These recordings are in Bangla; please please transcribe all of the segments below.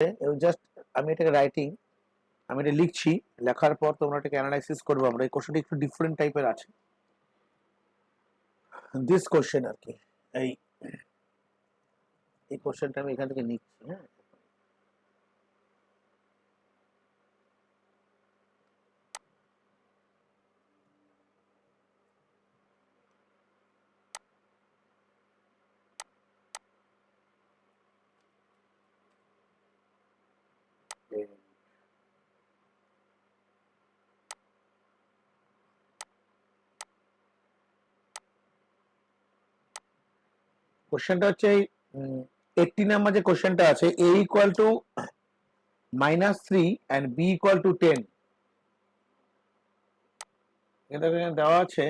জাস্ট আমি এটাকে রাইটিং, আমি এটা লিখছি, লেখার পর তোমরা এটাকে অ্যানালাইসিস করবো। আমরা এই কোশ্চেনটা একটু ডিফারেন্ট টাইপের আছে, দিস কোশ্চেন আর কি। এই কোশ্চেনটা আমি এখান থেকে নিচ্ছি। হ্যাঁ, কোশ্চেনটা হচ্ছে 80 নাম্বার যে কোশ্চেনটা আছে, a equal to -3 and b equal to 10। এটা দেওয়া আছে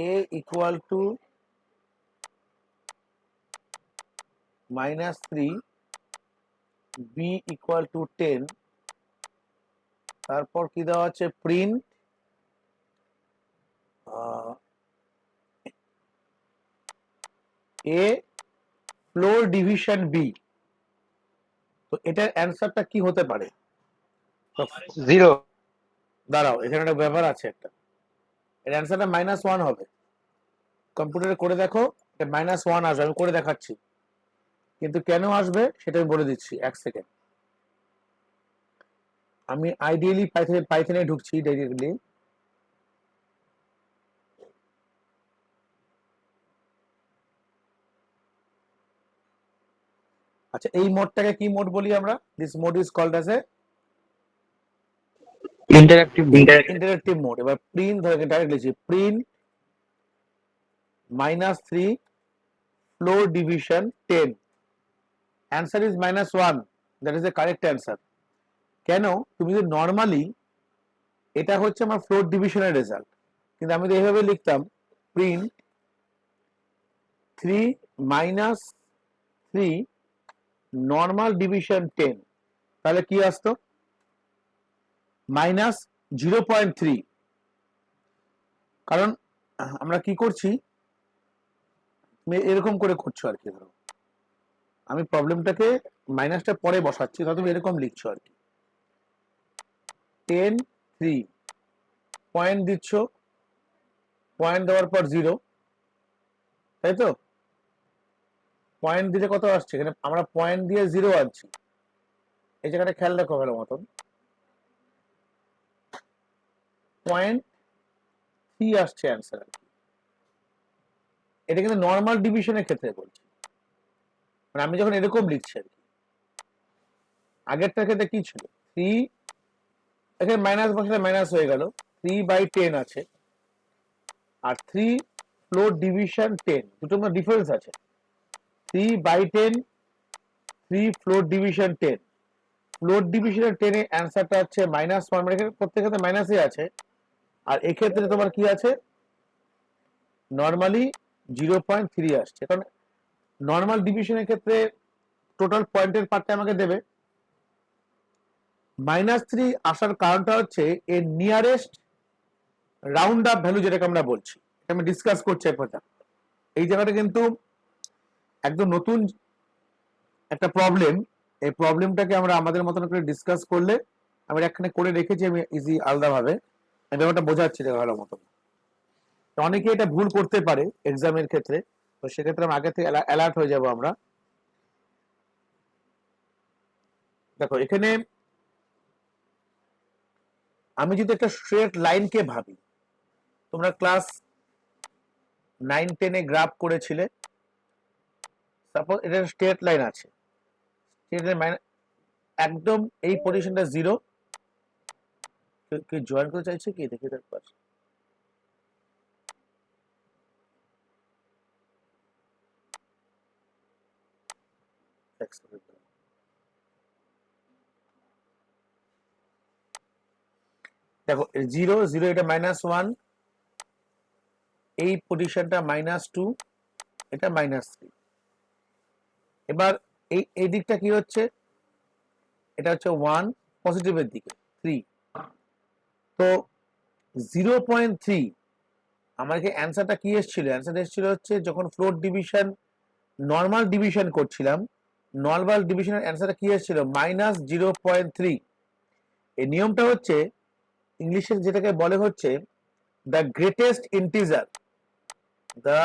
a equal to -3, b equal to 10, তারপর কি দেওয়া আছে, print a floor division b। তো এটার অ্যান্সারটা কি হতে পারে? 0। দাঁড়াও, এখানে একটা ব্যাপার আছে একটা, এর অ্যান্সারটা -1 হবে। কম্পিউটারে করে দেখো, এটা -1 আসবে, আমি করে দেখাচ্ছি, কিন্তু কেন আসবে সেটা আমি বলে দিচ্ছি, 1 সেকেন্ড। আমি আইডিয়ালি পাইথনে ঢুকছি ডাইরেক্টলি। আচ্ছা, এই মোডটাকে কি মোড বলি আমরা? This mode is called as a interactive mode. এবার প্রিন্ট ধরে ডাইরেক্ট লিখছি, print -3 floor division 10, answer is -1, that is the correct answer. কেন? তুমি যদি নর্মালি, এটা হচ্ছে আমার ফ্লোর ডিভিশনের রেজাল্ট, কিন্তু আমি যদি এইভাবে লিখতাম প্রিন্ট 3 -3 নর্মাল ডিভিশন 10, তাহলে কি আসতো? -0.3। কারণ আমরা কি করছি, তুমি এরকম করে করছো আর কি। ধরো আমি প্রবলেমটাকে মাইনাসটা পরে বসাচ্ছি, তাহলে তুমি এরকম লিখছো আর কি, 10 3 পয়েন্ট দিচ্ছ, পয়েন্ট দেওয়ার পর 0, তাই তো? পয়েন্ট দিলে কত আসছে? এখানে আমরা পয়েন্ট দিয়ে 0 আনছি, এই জায়গাটা খেয়াল রাখো ভালো মতন। 0.3 আসছে অ্যান্সার আর কি। এটা কিন্তু নর্মাল ডিভিশনের ক্ষেত্রে বলছি, মানে আমি যখন এরকম লিখছি আর কি। আগেরটার ক্ষেত্রে কি ছিল, 3, এখানে মাইনাস বসালে মাইনাস হয়ে গেল, 3/10 আছে, আর 3 ফ্লোর ডিভিশন 10, দুটোর মধ্যে ডিফারেন্স আছে। 3/10, 3 ফ্লোর ডিভিশন 10, ফ্লোর ডিভিশনের 10 এর অ্যান্সারটা হচ্ছে -1, মানে এখানে প্রত্যেক ক্ষেত্রে মাইনাসই আছে, আর এক্ষেত্রে তোমার কি আছে, নর্মালি 0.3 আসছে। কারণ নর্মাল ডিভিশনের ক্ষেত্রে টোটাল পয়েন্টের পার্টটা আমাকে দেবে। -3 আসার কারণটা হচ্ছে এর নিয়ারেস্ট রাউন্ড আপ ভ্যালু, যেটাকে আমরা বলছি, এটা আমি ডিসকাস করছি এক কথা। এই জায়গাটা কিন্তু একদম নতুন একটা প্রবলেম। এই প্রবলেমটাকে আমরা আমাদের মতন করে ডিসকাস করলে, আমি একখানে করে রেখেছি আমি ইজি আলাদাভাবে, আমি ব্যাপারটা বোঝাচ্ছি ভালো মতন। অনেকে এটা ভুল করতে পারে এক্সামের ক্ষেত্রে, তো সেক্ষেত্রে আমি আগে থেকে অ্যালার্ট হয়ে যাব আমরা। দেখো এখানে আমি যদি একটা স্ট্রেট লাইনকে ভাবি, তোমরা ক্লাস 9-10 এ গ্রাফ করেছিলে, সাপোজ এটা স্ট্রেট লাইন আছে, স্ট্রেট লাইন একদম এই পজিশনটা 0। কি জয়েন করতে চাইছে কি দেখে একবার? দেখো 0 0, এটা -1, এই পজিশনটা -2, এটা -3। এবার এই দিকটা কি হচ্ছে, এটা হচ্ছে 1 পজিটিভের দিকে 3, তো 0.3 আমাকে অ্যান্সারটা কি এসেছিল? অ্যান্সার এসেছিল হচ্ছে যখন ফ্লোর ডিভিশন নর্মাল ডিভিশন করছিলাম, নর্মাল ডিভিশনের অ্যান্সারটা কি এসেছিল -0.3। এই নিয়মটা হচ্ছে ইংলিশে যেটাকে বলে হচ্ছে the greatest integer, the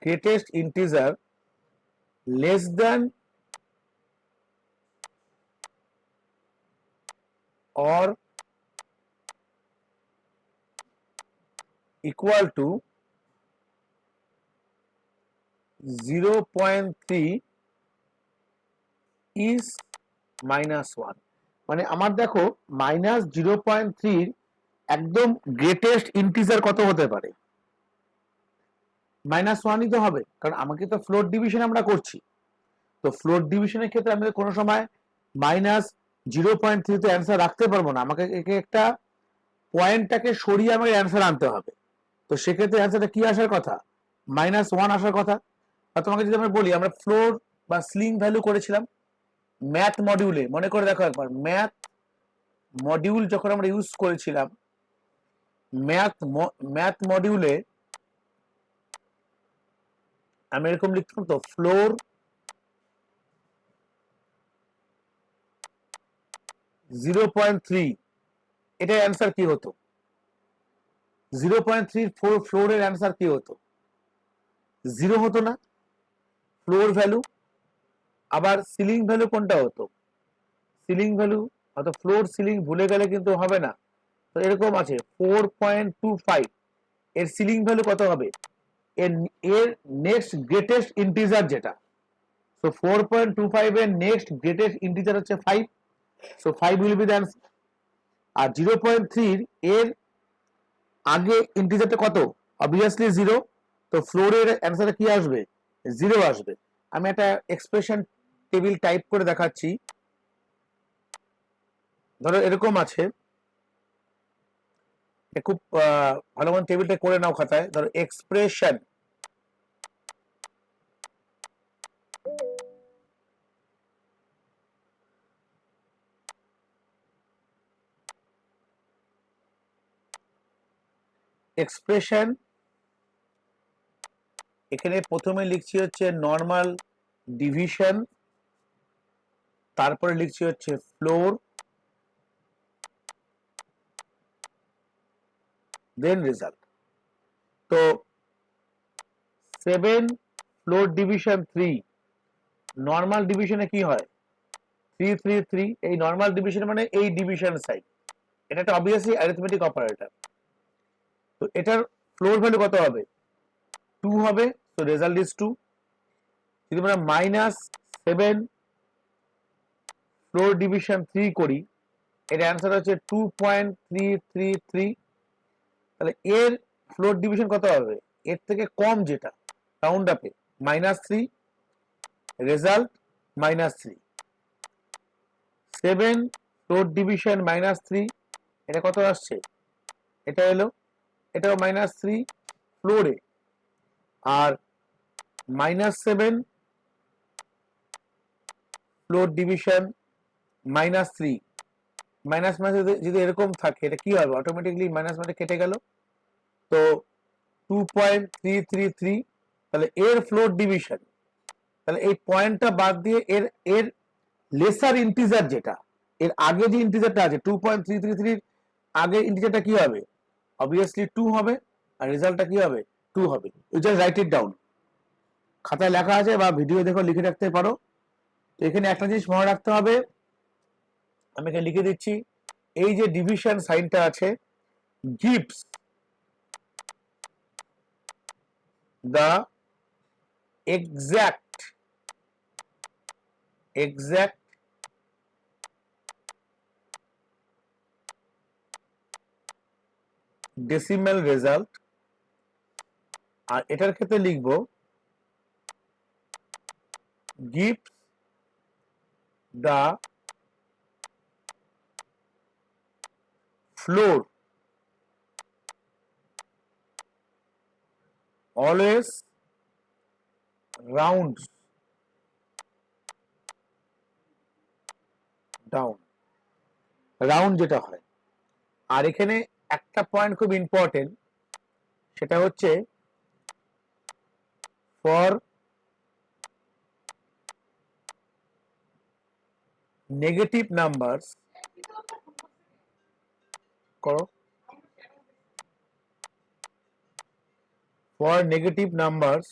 greatest integer less than or equal to 0.3 is -1। মানে আমার দেখো -0.3 একদম গ্রেটেস্ট ইন্টিজার কত হতে পারে, -1ই তো হবে, কারণ আমাকে তো ফ্লোট ডিভিশন আমরা করছি। তো ফ্লোট ডিভিশনের ক্ষেত্রে আমি কোনো সময় -0.3 তে অ্যান্সার রাখতে পারবো না, আমাকে একে একটা পয়েন্টটাকে সরিয়ে আমাকে অ্যান্সার আনতে হবে। তো সেক্ষেত্রে অ্যান্সারটা কি আসার কথা, -1 আসার কথা। আর তোমাকে যদি আমরা বলি, আমরা ফ্লোর বা স্লিং ভ্যালু করেছিলাম ম্যাথ মডিউলে, মনে করে দেখো একবার, ম্যাথ মডিউল যখন আমরা ইউজ করেছিলাম, ম্যাথ মডিউলে আমি এরকম লিখতাম, তো ফ্লোর 0.3, এটার অ্যান্সার কি হতো, 0.3 ফ্লোরের অ্যান্সার কি হতো, 0 হতো না ফ্লোর ভ্যালু। আবার সিলিং ভ্যালু কোনটা হতো, সিলিং ভ্যালু, অর্থাৎ ফ্লোর সিলিং ভুলে গেলে কিন্তু হবে না। তো এরকম আছে 4.25, এর সিলিং ভ্যালু কত হবে, এর এর নেক্সট গ্রেটেস্ট ইন্টিজার যেটা, সো 4.25 এর নেক্সট গ্রেটেস্ট ইন্টিজার হচ্ছে 5, so 5 will be the answer. আর 0.3 এর আগে ইন্টিজারটা কত, অবভিয়াসলি 0, তো ফ্লোরের অ্যান্সারে কি আসবে, 0 আসবে। আমি একটা এক্সপ্রেশন টেবিল টাইপ করে দেখাচ্ছি, ধরো এরকম আছে, খুব ভালো মতো টেবিলটা করে নাও খাতায়, ধরো এক্সপ্রেশন, এক্সপ্রেশন, এখানে প্রথমে লিখছি হচ্ছে নর্মাল ডিভিশন, তারপরে লিখছি হচ্ছে ফ্লোর, দেন রেজাল্ট। তো 7 ফ্লোর ডিভিশন 3, নর্মাল ডিভিশনে কি হয় 3 3 3, এই নর্মাল ডিভিশন মানে এই ডিভিশন সাইড, এটা একটা অবভিয়াসলি অ্যারিথমেটিক অপারেটর। তো এটার ফ্লোর ভ্যালু কত হবে, 2 হবে, সো রেজাল্ট ইজ 2। যদি আমরা -7 ফ্লোর ডিভিশন 3 করি, এর অ্যান্সার হচ্ছে 2.333, তাহলে এর ফ্লোর ডিভিশন কত হবে, এর থেকে কম যেটা রাউন্ড আপে -3, রেজাল্ট -3। 7 ফ্লোর ডিভিশন -3, এটা কত আসছে, এটা এলো, এটাও -3 ফ্লোরে, আর -7 ফ্লোর ডিভিশন -3, মাইনাস মাইনাস যদি এরকম থাকে, এটা কি হবে, অটোমেটিকলি মাইনাস মানে কেটে গেল, তো 2.333, তাহলে এর ফ্লোর ডিভিশন, তাহলে এই পয়েন্টটা বাদ দিয়ে এর এর লেসার ইন্টিজার যেটা, এর আগে যে ইন্টিজারটা আছে 2.333 আগে ইন্টিজারটা কি হবে, অবভিয়াসলি 2 হবে, আর রেজাল্টটা কি হবে 2 হবে। You just write it down, খাতায় লেখা আছে বা ভিডিও দেখো লিখে রাখতে পারো। তো এখানে একটা জিনিস মনে রাখতে হবে, আমি এখানে লিখে দিচ্ছি, এই যে ডিভিশন সাইনটা আছে, gives the exact decimal result, আর এটার ক্ষেত্রে লিখবো gives the floor always rounds down, round যেটা হয়, আর এখানে একটা পয়েন্ট খুব ইম্পর্টেন্ট, সেটা হচ্ছে ফর নেগেটিভ নাম্বারস করো, for negative numbers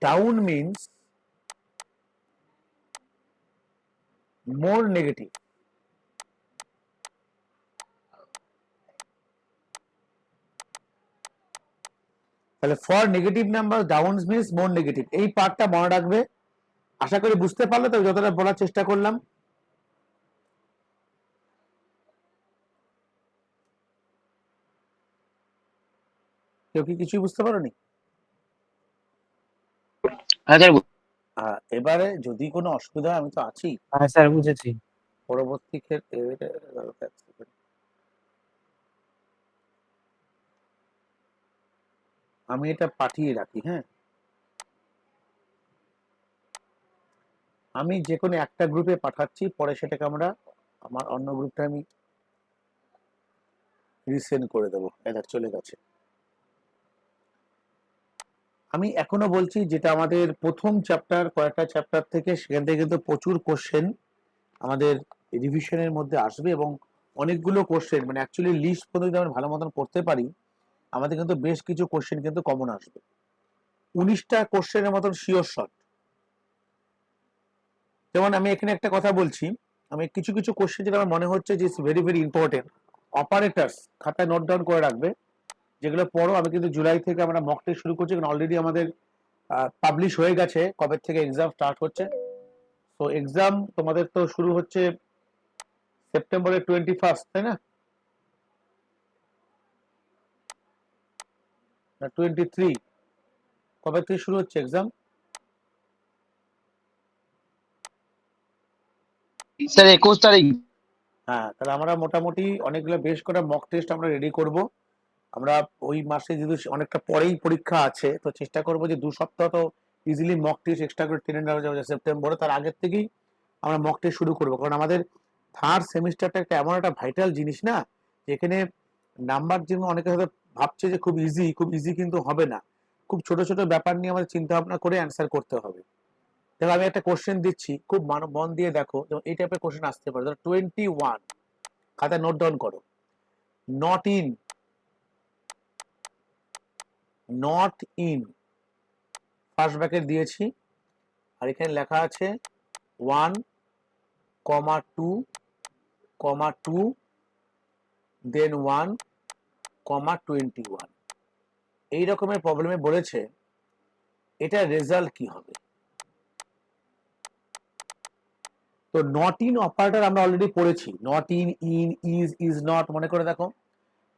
down means more negative. তাহলে for negative numbers down means more negative, এই পার্টটা মনে রাখবে। আশা করি বুঝতে পারলে তো যতটা বলার চেষ্টা করলাম। কেউ কি কিছুই বুঝতে পারোনি? হ্যাঁ স্যার এবারে যদি কোনো অসুবিধা হয়, আমি তো আছি হ্যাঁ স্যার বুঝেছি। পরবর্তী ক্ষেত্রে। আমি এটা পাঠিয়ে রাখি। হ্যাঁ, আমি যে কোনো একটা গ্রুপে পাঠাচ্ছি, পরে সেটাকে আমরা আমার অন্য গ্রুপটা আমি রিসেন্ড করে দেবো। এটা চলে গেছে। আমি এখনো বলছি, যেটা আমাদের প্রথম চ্যাপ্টার, কয়েকটা চ্যাপ্টার থেকে, সেখান থেকে কিন্তু প্রচুর কোশ্চেন আমাদের রিভিশনের মধ্যে আসবে, এবং অনেকগুলো কোশ্চেন মানে অ্যাকচুয়ালি লিস্ট পর্যন্ত যদি আমরা ভালো মতন করতে পারি, আমাদের কিন্তু বেশ কিছু কোশ্চেন কিন্তু কমন আসবে। 19টা কোশ্চেনের মতন শিওর শট। যেমন আমি এখানে একটা কথা বলছি, আমি কিছু কিছু কোশ্চেন যেটা আমার মনে হচ্ছে যে ভেরি ভেরি ইম্পর্টেন্ট, অপারেটরস খাতায় নোট ডাউন করে রাখবে, যেগুলো পড়ো। আমি কিন্তু জুলাই থেকে আমরা মক টেস্ট শুরু করছি, কারণ অলরেডি আমাদের পাবলিশ হয়ে গেছে কবে থেকে এক্সাম স্টার্ট হচ্ছে। তো এক্সাম তোমাদের তো শুরু হচ্ছে সেপ্টেম্বরের 21, তাই না? 23 কবে থেকে শুরু হচ্ছে এক্সাম? স্যার 21 তারিখ। হ্যাঁ, তাহলে আমরা মোটামুটি অনেকগুলো বেশ কটা মক টেস্ট আমরা রেডি করব। আমরা ওই মাসে যদি অনেকটা পরেই পরীক্ষা আছে, তো চেষ্টা করবো যে 2 সপ্তাহ তো ইজিলি মক টেস্ট এক্সট্রা করে টেনে নেওয়া যাবে সেপ্টেম্বরে। তার আগের থেকেই আমরা মক টেস্ট শুরু করবো, কারণ আমাদের থার্ড সেমিস্টারটা একটা এমন একটা ভাইটাল জিনিস না, যেখানে নাম্বার যেমন অনেকে হয়তো ভাবছে যে খুব ইজি কিন্তু হবে না। খুব ছোট ছোট ব্যাপার নিয়ে আমাদের চিন্তা ভাবনা করে অ্যান্সার করতে হবে। দেখো আমি একটা কোশ্চেন দিচ্ছি, খুব মন দিয়ে দেখো। যেমন এই টাইপের কোশ্চেন আসতে পারে। ধরো 21, খাতায় নোট ডাউন করো। নট ইন ফার্স্ট ব্র্যাকেট দিয়েছি, আর এখানে লেখা আছে 1,2,2 দেন 1,21। এই রকমের প্রবলেমে বলেছে এটা রেজাল্ট কি হবে। তো নট ইন অপারেটর আমরা অলরেডি পড়েছি, নট ইন, ইজ নট, মনে করে দেখো।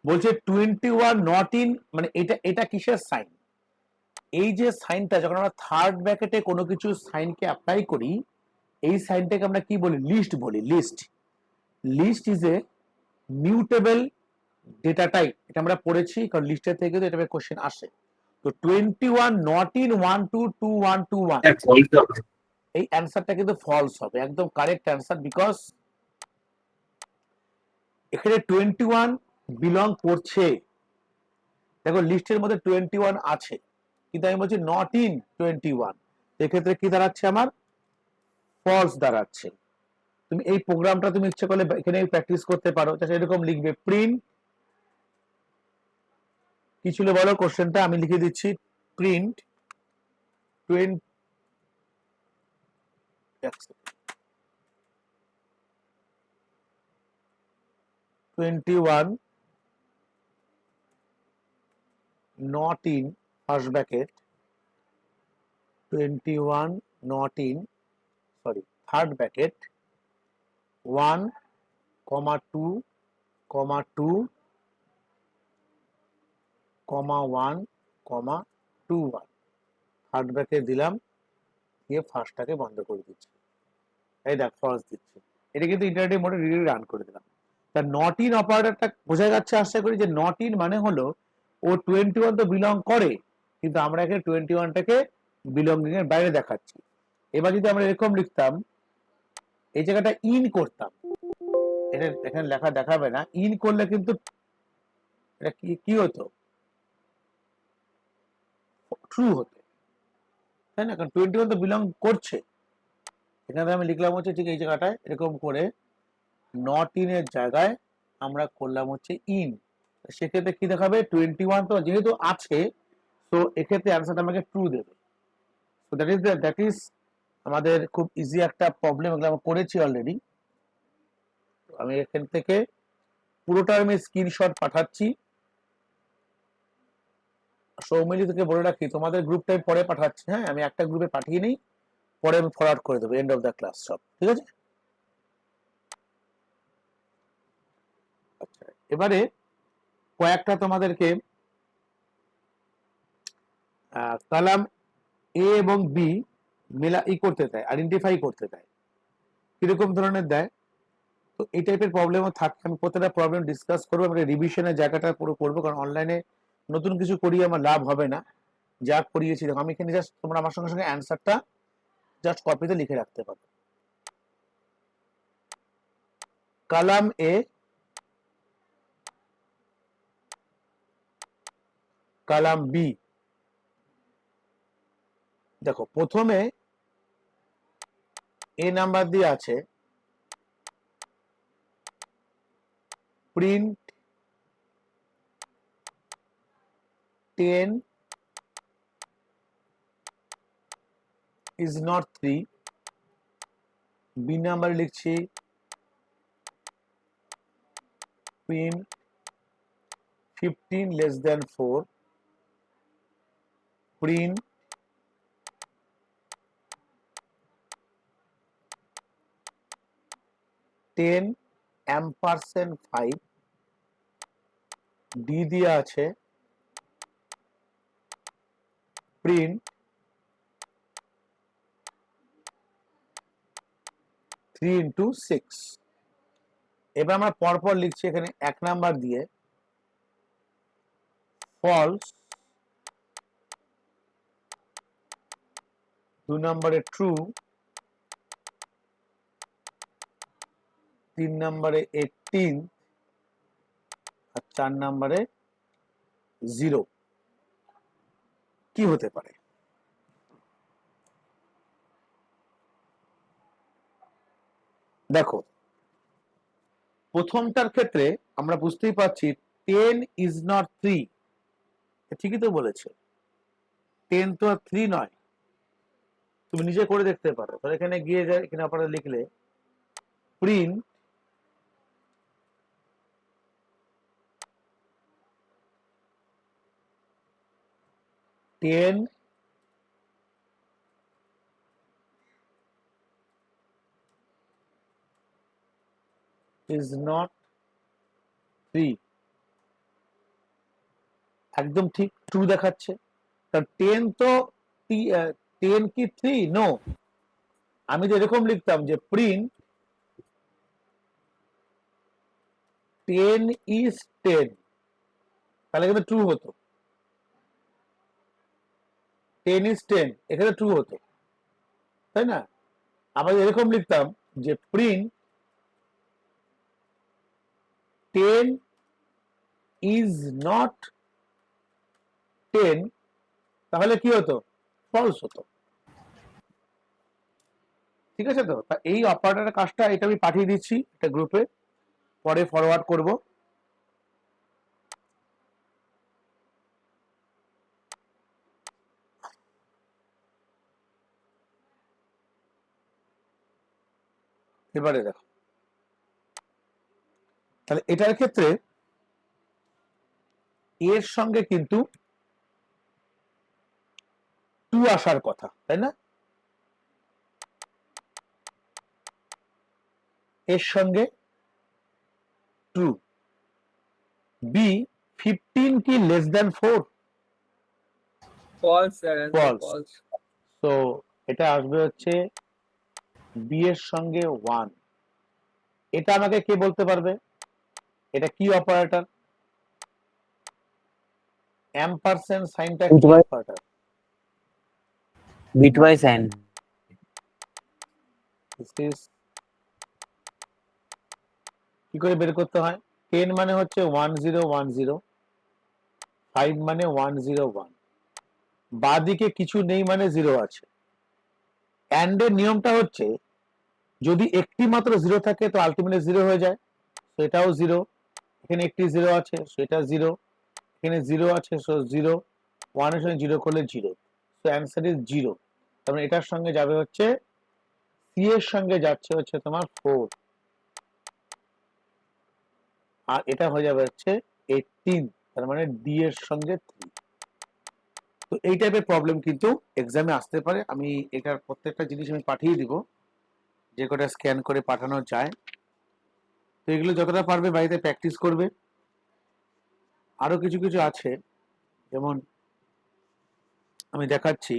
বলছে 21 নট ইন, মানে এটা কিসের সাইন? এই যে সাইনটা, যখন আমরা থার্ড ব্র্যাকেটে কোনো কিছু সাইনকে অ্যাপ্লাই করি, এই সাইনটাকে আমরা কি বলি? লিস্ট বলি। List is a mutable data type, এটা আমরা পড়েছি, কারণ লিস্টের থেকে তো এটা কোশ্চেন আসে। তো 21 নট ইন 1,2,2,1,2,1, এই অ্যান্সারটা কিন্তু ফলস হবে, একদম কারেক্ট অ্যান্সার, বিকজ এখানে 21 বিলং করছে। দেখো লিস্টের মধ্যে 21 আছে, কিন্তু আমি বলছি নট ইন 21, এক্ষেত্রে কি দাঁড়াচ্ছে? আমার ফলস দাঁড়াচ্ছে। তুমি এই প্রোগ্রামটা তুমি ইচ্ছে করলে এখানে প্র্যাকটিস করতে পারো। এরকম লিখবে, প্রিন্ট কি ছিল বলো কোশ্চেনটা? আমি লিখে দিচ্ছি, print 21 not in first bracket, 21 not in, sorry, third bracket, 1,2,2, 1,21, third bracket দিলাম, দিয়ে ফার্স্টটাকে বন্ধ করে দিচ্ছি। এই দেখ ফলস দিচ্ছে। এটা কিন্তু ইন্টারেক্টিভ মোডে রান করে দিলাম। তা নট ইন অপারেটরটা বোঝা যাচ্ছে আশা করি, যে নট ইন মানে হলো ও 21 তো বিলং করে, কিন্তু আমরা এখানে 21টাকে বিলঙ্গিং এর বাইরে দেখাচ্ছি। এবার যদি আমরা এরকম লিখতাম, এই জায়গাটা ইন করতাম, এটা এখানে লেখা দেখাবে না, ইন করলে কিন্তু এটা কি কি হতো, ট্রু হতো, তাই না? কারণ 21 তো বিলং করছে। এখানে আমি লিখলাম হচ্ছে ঠিক এই জায়গাটায় এরকম করে নট ইনের জায়গায় আমরা করলাম হচ্ছে ইন। সেক্ষেত্রে কি দেখাবে, 21 তো যেহেতু আছে, তো এক্ষেত্রে অ্যান্সারটা আমাকে ট্রু দেবে। তো দ্যাট ইজ আমাদের খুব ইজি একটা প্রবলেম, এগুলো আমরা করেছি অলরেডি। আমি এখান থেকে পুরোটা আমি স্ক্রিনশট পাঠাচ্ছি। সৌমিলি থেকে বলে রাখি, তোমাদের গ্রুপটাই পরে পাঠাচ্ছি, হ্যাঁ? আমি একটা গ্রুপে পাঠিয়ে নিই, পরে আমি ফরওয়ার্ড করে দেবো এন্ড অফ দ্য ক্লাস সব, ঠিক আছে? আচ্ছা, এবারে কয়েকটা তোমাদেরকে কলাম এ এবং বি করতে দেয়, আইডেন্টিফাই করতে দেয়। কিরকম ধরনের দেয়, তো এই টাইপের প্রবলেমও থাকে। আমি প্রত্যেকটা প্রবলেম ডিসকাস করবো, আমি রিভিশনের জায়গাটা পুরো করবো, কারণ অনলাইনে নতুন কিছু করিয়ে আমার লাভ হবে না। যা করিয়েছি দেখো, আমি এখানে জাস্ট তোমরা আমার সঙ্গে সঙ্গে অ্যান্সারটা জাস্ট কপিতে লিখে রাখতে পারো। Column A, column B. দেখো প্রথমে এ নাম্বার দিয়ে আছে print 10 is not 3। B number লিখছি print 15 less than 4। Print 10 ampersand 5। D দিয়ে আছে প্রিন্ট 3 into 6। এবার আমরা পরপর লিখছি এখানে এক নাম্বার দিয়ে ফলস, দু নম্বরে ট্রু, তিন নম্বরে 18, আর 4 নম্বরে 0। কি হতে পারে? দেখো প্রথমটার ক্ষেত্রে আমরা বুঝতেই পারছি 10 is not 3। ঠিকই তো বলেছে, 10 তো আর 3 নয়। তুমি নিজে করে দেখতে পারো। তাহলে এখানে গিয়ে যায়, এখানে আপনারা লিখলে প্রিন্ট 10 is not 3। একদম ঠিক, ট্রু দেখাচ্ছে। কারণ 10 তো 10 কি 3? নো। আমি তো এরকম লিখতাম যে প্রিন্ট 10 is 10, তাহলে কিন্তু ট্রু হতো। 10 is 10 এখানে ট্রু হতো, তাই না? আমরা এরকম লিখতাম যে প্রিন্ট 10 is not 10, তাহলে কি হতো? ফলস হতো। ঠিক আছে তো? এই অপারেটরের কাজটা এটা আমি পাঠিয়ে দিচ্ছি একটা গ্রুপে, পরে ফরওয়ার্ড করব। এবারে দেখো, তাহলে এটার ক্ষেত্রে এর সঙ্গে কিন্তু 2 আসার কথা, তাই না? এর সঙ্গে 2। বি 15 কি less than 4? False, sir. Answer False. false. তো এটা আসবে হচ্ছে বি এর সঙ্গে 1। এটা আমাকে কে বলতে পারবে এটা কি অপারেটর? ampersand সাইনটা কি operator? bitwise and This is কি করে বের করতে হয়? 10 মানে হচ্ছে 1010, 5 মানে 101, বাঁদিকে কিছু নেই মানে 0 আছে। অ্যান্ড এর নিয়মটা হচ্ছে যদি একটি মাত্র 0 থাকে তো আলটিমেটলি 0 হয়ে যায়, সেটাও 0, এখানে একটি 0 আছে সেটা 0, এখানে 0 আছে সো 0, 1 এর সঙ্গে 0 করলে 0, সো অ্যান্সার ইজ 0। তার মানে এটার সঙ্গে যাবে হচ্ছে সি এর সঙ্গে যাচ্ছে হচ্ছে তোমার 4, আর এটা হয়ে যাবে হচ্ছে 18, তার মানে ডি এর সঙ্গে 3। তো এই টাইপের প্রবলেম কিন্তু এক্সামে আসতে পারে। আমি এটার প্রত্যেকটা জিনিস আমি পাঠিয়ে দিব, যে কটা স্ক্যান করে পাঠানো যায়। তো এগুলো যতটা পারবে বাড়িতে প্র্যাকটিস করবে। আরো কিছু কিছু আছে, যেমন আমি দেখাচ্ছি,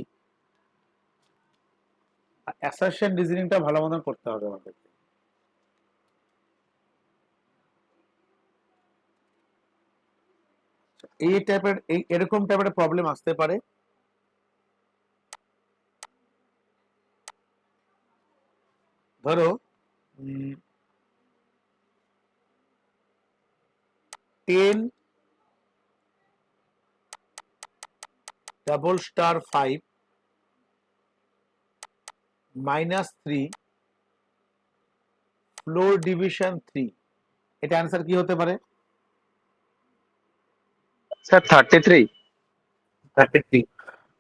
অ্যাসারশন রিজনিংটা ভালো মতন করতে হবে আমাদের। এই টাইপের এরকম টাইপের প্রবলেম আসতে পারে। ধরো 10 ডাবল স্টার 5 -3 ফ্লোর ডিভিশন 3, এটা অ্যান্সার কি হতে পারে? স্যার 33।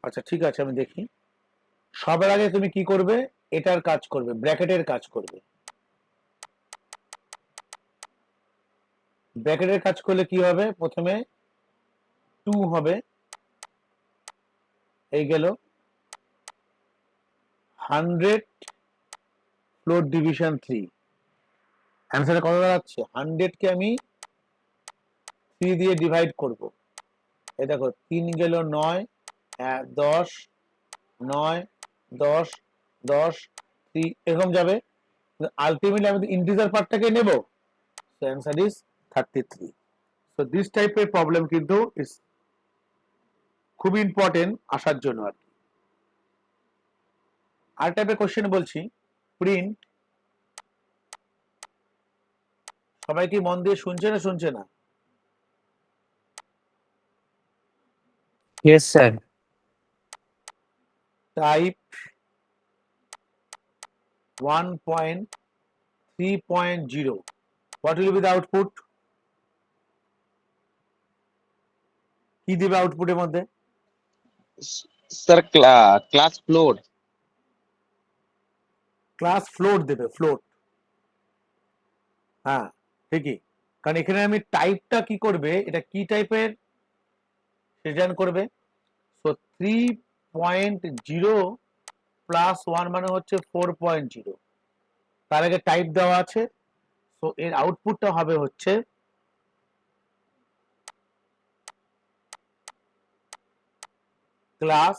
আচ্ছা ঠিক আছে, আমি দেখি। সবার আগে তুমি কি করবে? এটার কাজ করবে, ব্র্যাকেটের কাজ করবে। ব্র্যাকেটের কাজ করলে কি হবে? প্রথমে 2 হবে, এই গেল 100 ফ্লোর ডিভিশন 3, অ্যান্সারে কত দাঁড়াচ্ছে? 100 কে আমি 3 দিয়ে ডিভাইড করব। এই দেখো 3 গেল 9, 10, 9, 10, 10, 3 এরকম যাবে। আলটিমেটলি আমি ইন্টিজার পার্টটাকে নেব, so answer is 33। So this টাইপের প্রবলেম কিন্তু ইজ খুবই ইম্পর্টেন্ট আসার জন্য আর কি। আর টাইপের কোশ্চেন বলছি, প্রিন্ট। সবাই কি মন দিয়ে শুনছে না শুনছে না? Yes sir. Type 1.3.0, what will be the output? কি দিবে আউটপুটের মধ্যে? Sir class floor. Class float দেবে, ফ্লোট। হ্যাঁ ঠিকই, কারণ এখানে আমি টাইপটা কি করবে, এটা কি টাইপের রিটার্ন করবে। সো 3.0 প্লাস 1 মানে হচ্ছে 4.0, তার আগে টাইপ দেওয়া আছে, সো এর আউটপুটটা হবে হচ্ছে ক্লাস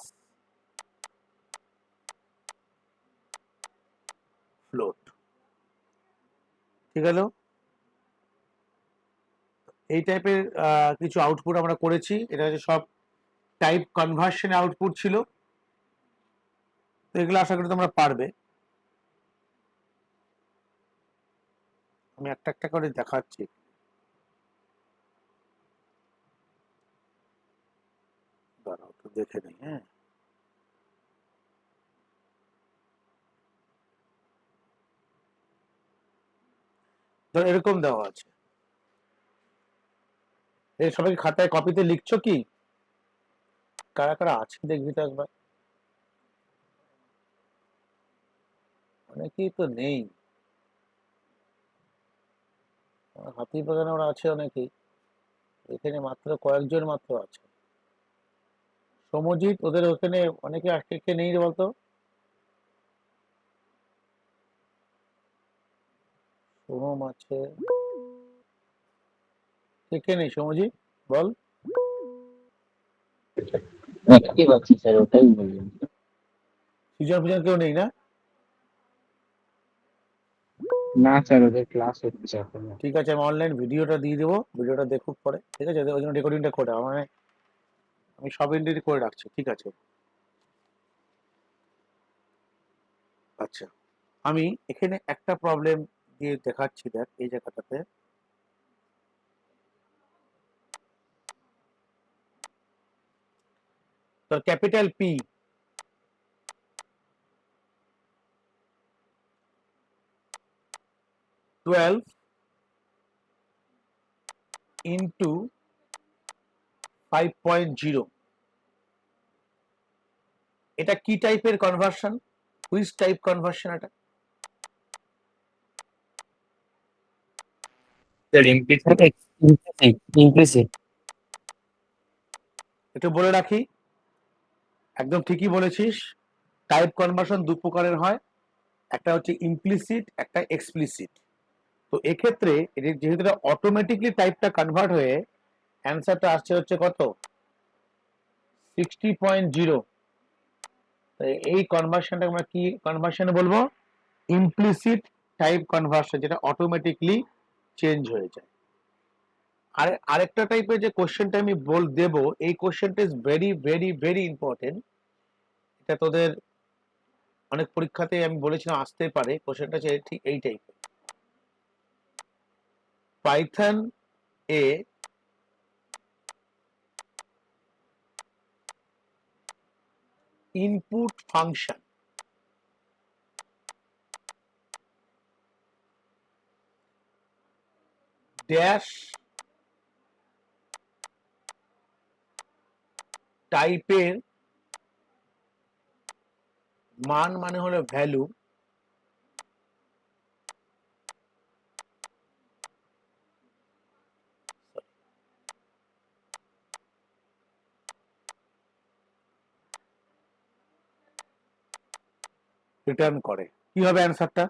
ফ্লোট। ঠিক আছে, এই টাইপের কিছু আউটপুট আমরা করেছি। এটা হচ্ছে সব টাইপ কনভার্সন আউটপুট ছিল। তো এগুলো আশা করি তোমরা পারবে। আমি একটা একটা করে দেখাচ্ছি, দাঁড়াও একটু দেখে নিই। হ্যাঁ, ধর এরকম দেওয়া আছে, এই সবাই খাতায় কপিতে লিখছো কি? কারা কারা আছে দেখবি তো একবার, অনেকেই তো নেই, হাতি বাগানে ওরা আছে অনেকেই, এখানে মাত্র কয়েকজন মাত্র আছে। সমজিৎ, ওদের ওখানে অনেকে আসছে, কে নেই রে বলতো? সোহম আছে, কে কে নেই সমজিৎ বল? একই পাচ্ছি স্যার, ওটাই বললাম। সৃজন ফিজন কেউ নেই না? না স্যার, ওদের ক্লাস হচ্ছে এখন। ঠিক আছে, আমি অনলাইন ভিডিওটা দিয়ে দেবো, ভিডিওটা দেখুক পরে। ঠিক আছে, ওই জন্য রেকর্ডিংটা করে দাও, মানে আমি সব ইন্ডিয়াতে করে রাখছি। ঠিক আছে, আচ্ছা আমি এখানে একটা প্রবলেম দিয়ে দেখাচ্ছি, দেখ এই জায়গাটাতে তো ক্যাপিটাল পি টুয়েলভ ইন্টু 5.0, এটা কি টাইপের কনভার্সন, হুইচ টাইপ কনভার্সন এটা? স্যার ইমপ্লিসিট ইমপ্লিসিট একটু বলে রাখি, একদম ঠিকই বলেছিস, টাইপ কনভার্সন দু প্রকারের হয়, একটা হচ্ছে ইমপ্লিসিট, একটা এক্সপ্লিসিট। তো এক্ষেত্রে যেহেতু এটা অটোমেটিকলি টাইপটা কনভার্ট হয়ে অ্যান্সারটা আসছে হচ্ছে কত, 60.0। এই কনভার্সনটা আমরা কি কনভার্সন বলবো? ইমপ্লিসিট টাইপ কনভার্সন, যেটা অটোমেটিকলি চেঞ্জ হয়ে যায়। আর আরেকটা টাইপের যে কোশ্চেনটা আমি দেব, এই কোশ্চেনটা is very very very important. এটা তোদের অনেক পরীক্ষাতে আমি বলেছিলাম আসতে পারে, কোশ্চেনটা হচ্ছে ঠিক এই টাইপের। পাইথন এ ইনপুট ফাংশন ড্যাশ টাইপের মান মানে হলো ভ্যালু, রিটার্ন করে। কি হবে অ্যান্সারটা?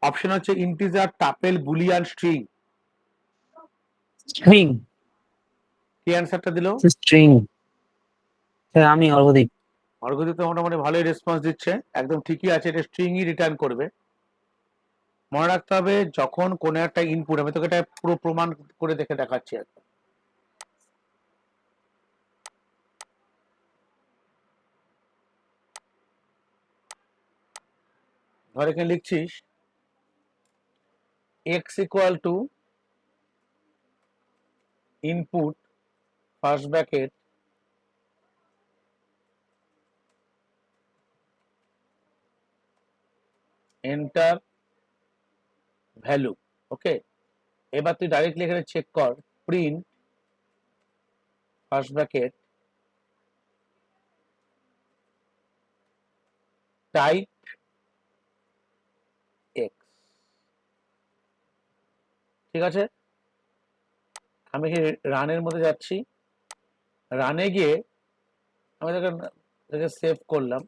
অপশন হচ্ছে ইন্টিজার, টাপেল, বুলিয়ান, স্ট্রিং। স্ট্রিং কি অ্যান্সারটা দিল? স্ট্রিং স্যার আমি অর্ঘদীপ। অর্ঘদীপ তো মোটামুটি ভালোই রেসপন্স দিচ্ছে, একদম ঠিকই আছে, এটা স্ট্রিংই রিটার্ন করবে। মনে রাখতে হবে যখন কোনো একটা ইনপুট, আমি তোকে এটা পুরো প্রমাণ করে দেখে দেখাচ্ছি একটা। ধর এখানে লিখছিস x equal to input first bracket enter value. Okay, এবার তুই ডাইরেক্টলি এখানে চেক কর, print first bracket type x। ঠিক আছে, আমি রানের মধ্যে যাচ্ছি, রানে গিয়ে আমি তাকে সেভ করলাম।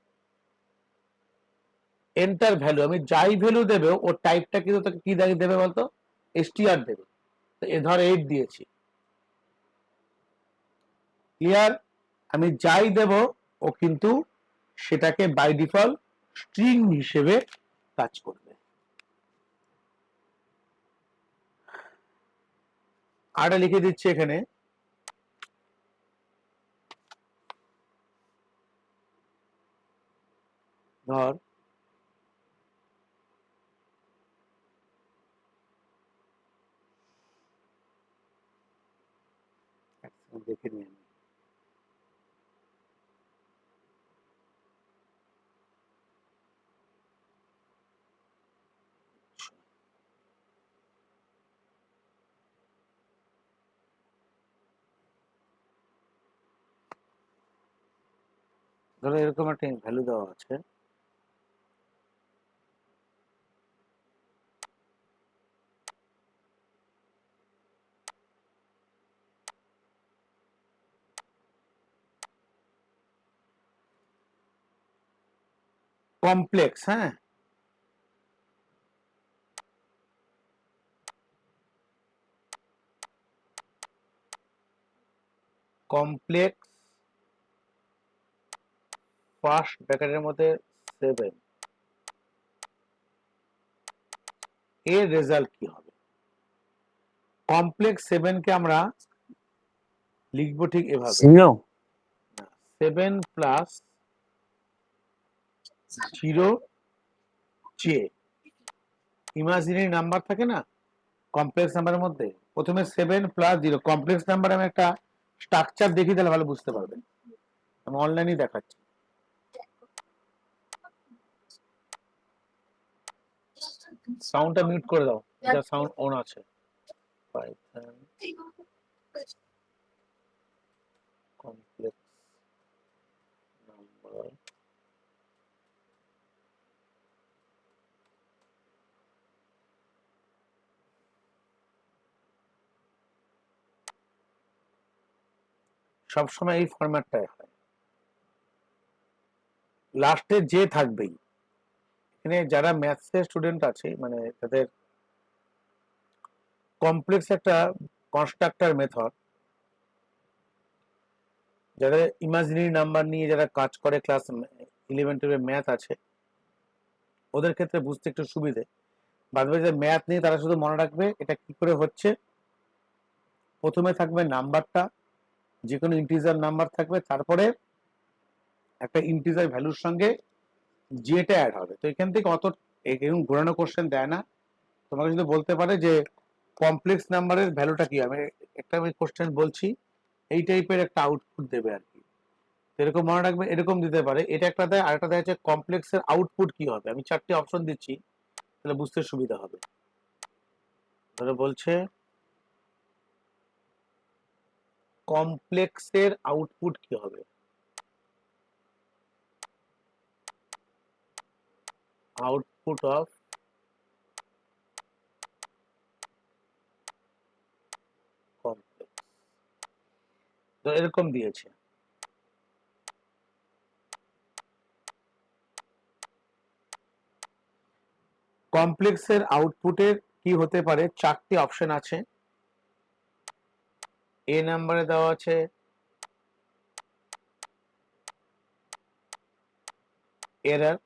এন্টার ভ্যালু, আমি যাই ভ্যালু দেবে ও টাইপটা কিন্তু তাকে কি দেবে বলতো? str দেবে। তো এ ধর 8 দিয়েছি, ক্লিয়ার? আমি যাই দেব ও কিন্তু সেটাকে বাই ডিফল্ট স্ট্রিং হিসেবে কাজ করবে। আরটা লিখে দিচ্ছি এখানে, ধর দেখে নিই আমি, ধরো এরকম একটা ভ্যালু দেওয়া আছে, কমপ্লেক্স। হ্যাঁ, কমপ্লেক্স ফার্স্ট ব্র্যাকেটের মধ্যে 7, এর রেজাল্ট কি হবে? কমপ্লেক্স 7 কে আমরা লিখবো ঠিক এভাবে, 7 প্লাস 0 জে। ইমাজিনারি নাম্বার থাকে না কমপ্লেক্স নাম্বারের মধ্যে, প্রথমে 7 প্লাস 0 কমপ্লেক্স নাম্বার, আমি একটা স্ট্রাকচার দেখিয়ে দিলে ভালো বুঝতে পারবেন। আমি অনলাইনেই দেখাচ্ছি। সাউন্ডটা মিউট করে দাও, এটা সাউন্ড অন আছে। পাইথন কমপ্লেক্স নাম্বার, সবসময় এই ফরম্যাটটাই হয়, লাস্টে যে থাকবেই। এখানে যারা ম্যাথসের স্টুডেন্ট আছে, মানে তাদের কমপ্লেক্স একটা কনস্ট্রাক্টর মেথড, যারা ইমাজিনারি নাম্বার নিয়ে যারা কাজ করে, ক্লাস 11-12 ম্যাথ আছে, ওদের ক্ষেত্রে বুঝতে একটু সুবিধে। বাদবাকি যে ম্যাথ নিয়ে তারা শুধু মনে রাখবে এটা কি করে হচ্ছে। প্রথমে থাকবে নাম্বারটা, যে কোনো ইন্টিজার নাম্বার থাকবে, তারপরে একটা ইন্টিজার ভ্যালুর সঙ্গে যেটা অ্যাড হবে। তো এখান থেকে অত এরকম ঘোরানো কোশ্চেন দেয় না, তোমাকে শুধু বলতে পারে যে কমপ্লেক্স নাম্বারের ভ্যালুটা কি হবে। একটা আমি কোশ্চেন বলছি, এই টাইপের একটা আউটপুট দেবে আর কি, এরকম মনে রাখবে, এরকম দিতে পারে। এটা একটা দেয়, আরেকটা দেয় হচ্ছে কমপ্লেক্সের আউটপুট কি হবে। আমি 4টে অপশন দিচ্ছি, তাহলে বুঝতে সুবিধা হবে। ধরো বলছে কমপ্লেক্সের আউটপুট কি হবে, আউটপুট অফ কমপ্লেক্স, তো এরকম দিয়েছে। কমপ্লেক্সের আউটপুটের কি হতে পারে, 4টি অপশন আছে। এ নাম্বারে দেওয়া আছে এরর,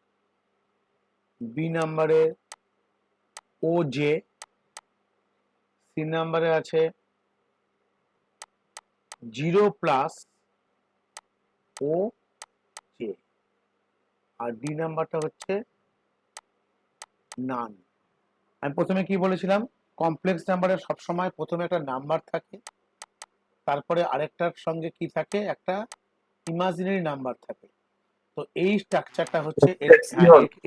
বি নাম্বারে ও জে, সি নাম্বারে আছে 0 + ও জে, আর ডি নাম্বারটা হচ্ছে নান। আমি প্রথমে কি বলেছিলাম, কমপ্লেক্স নাম্বারে সবসময় প্রথমে একটা নাম্বার থাকে, তারপরে আরেকটার সঙ্গে কি থাকে, একটা ইমাজিনারি নাম্বার থাকে। তো এই স্ট্রাকচারটা হচ্ছে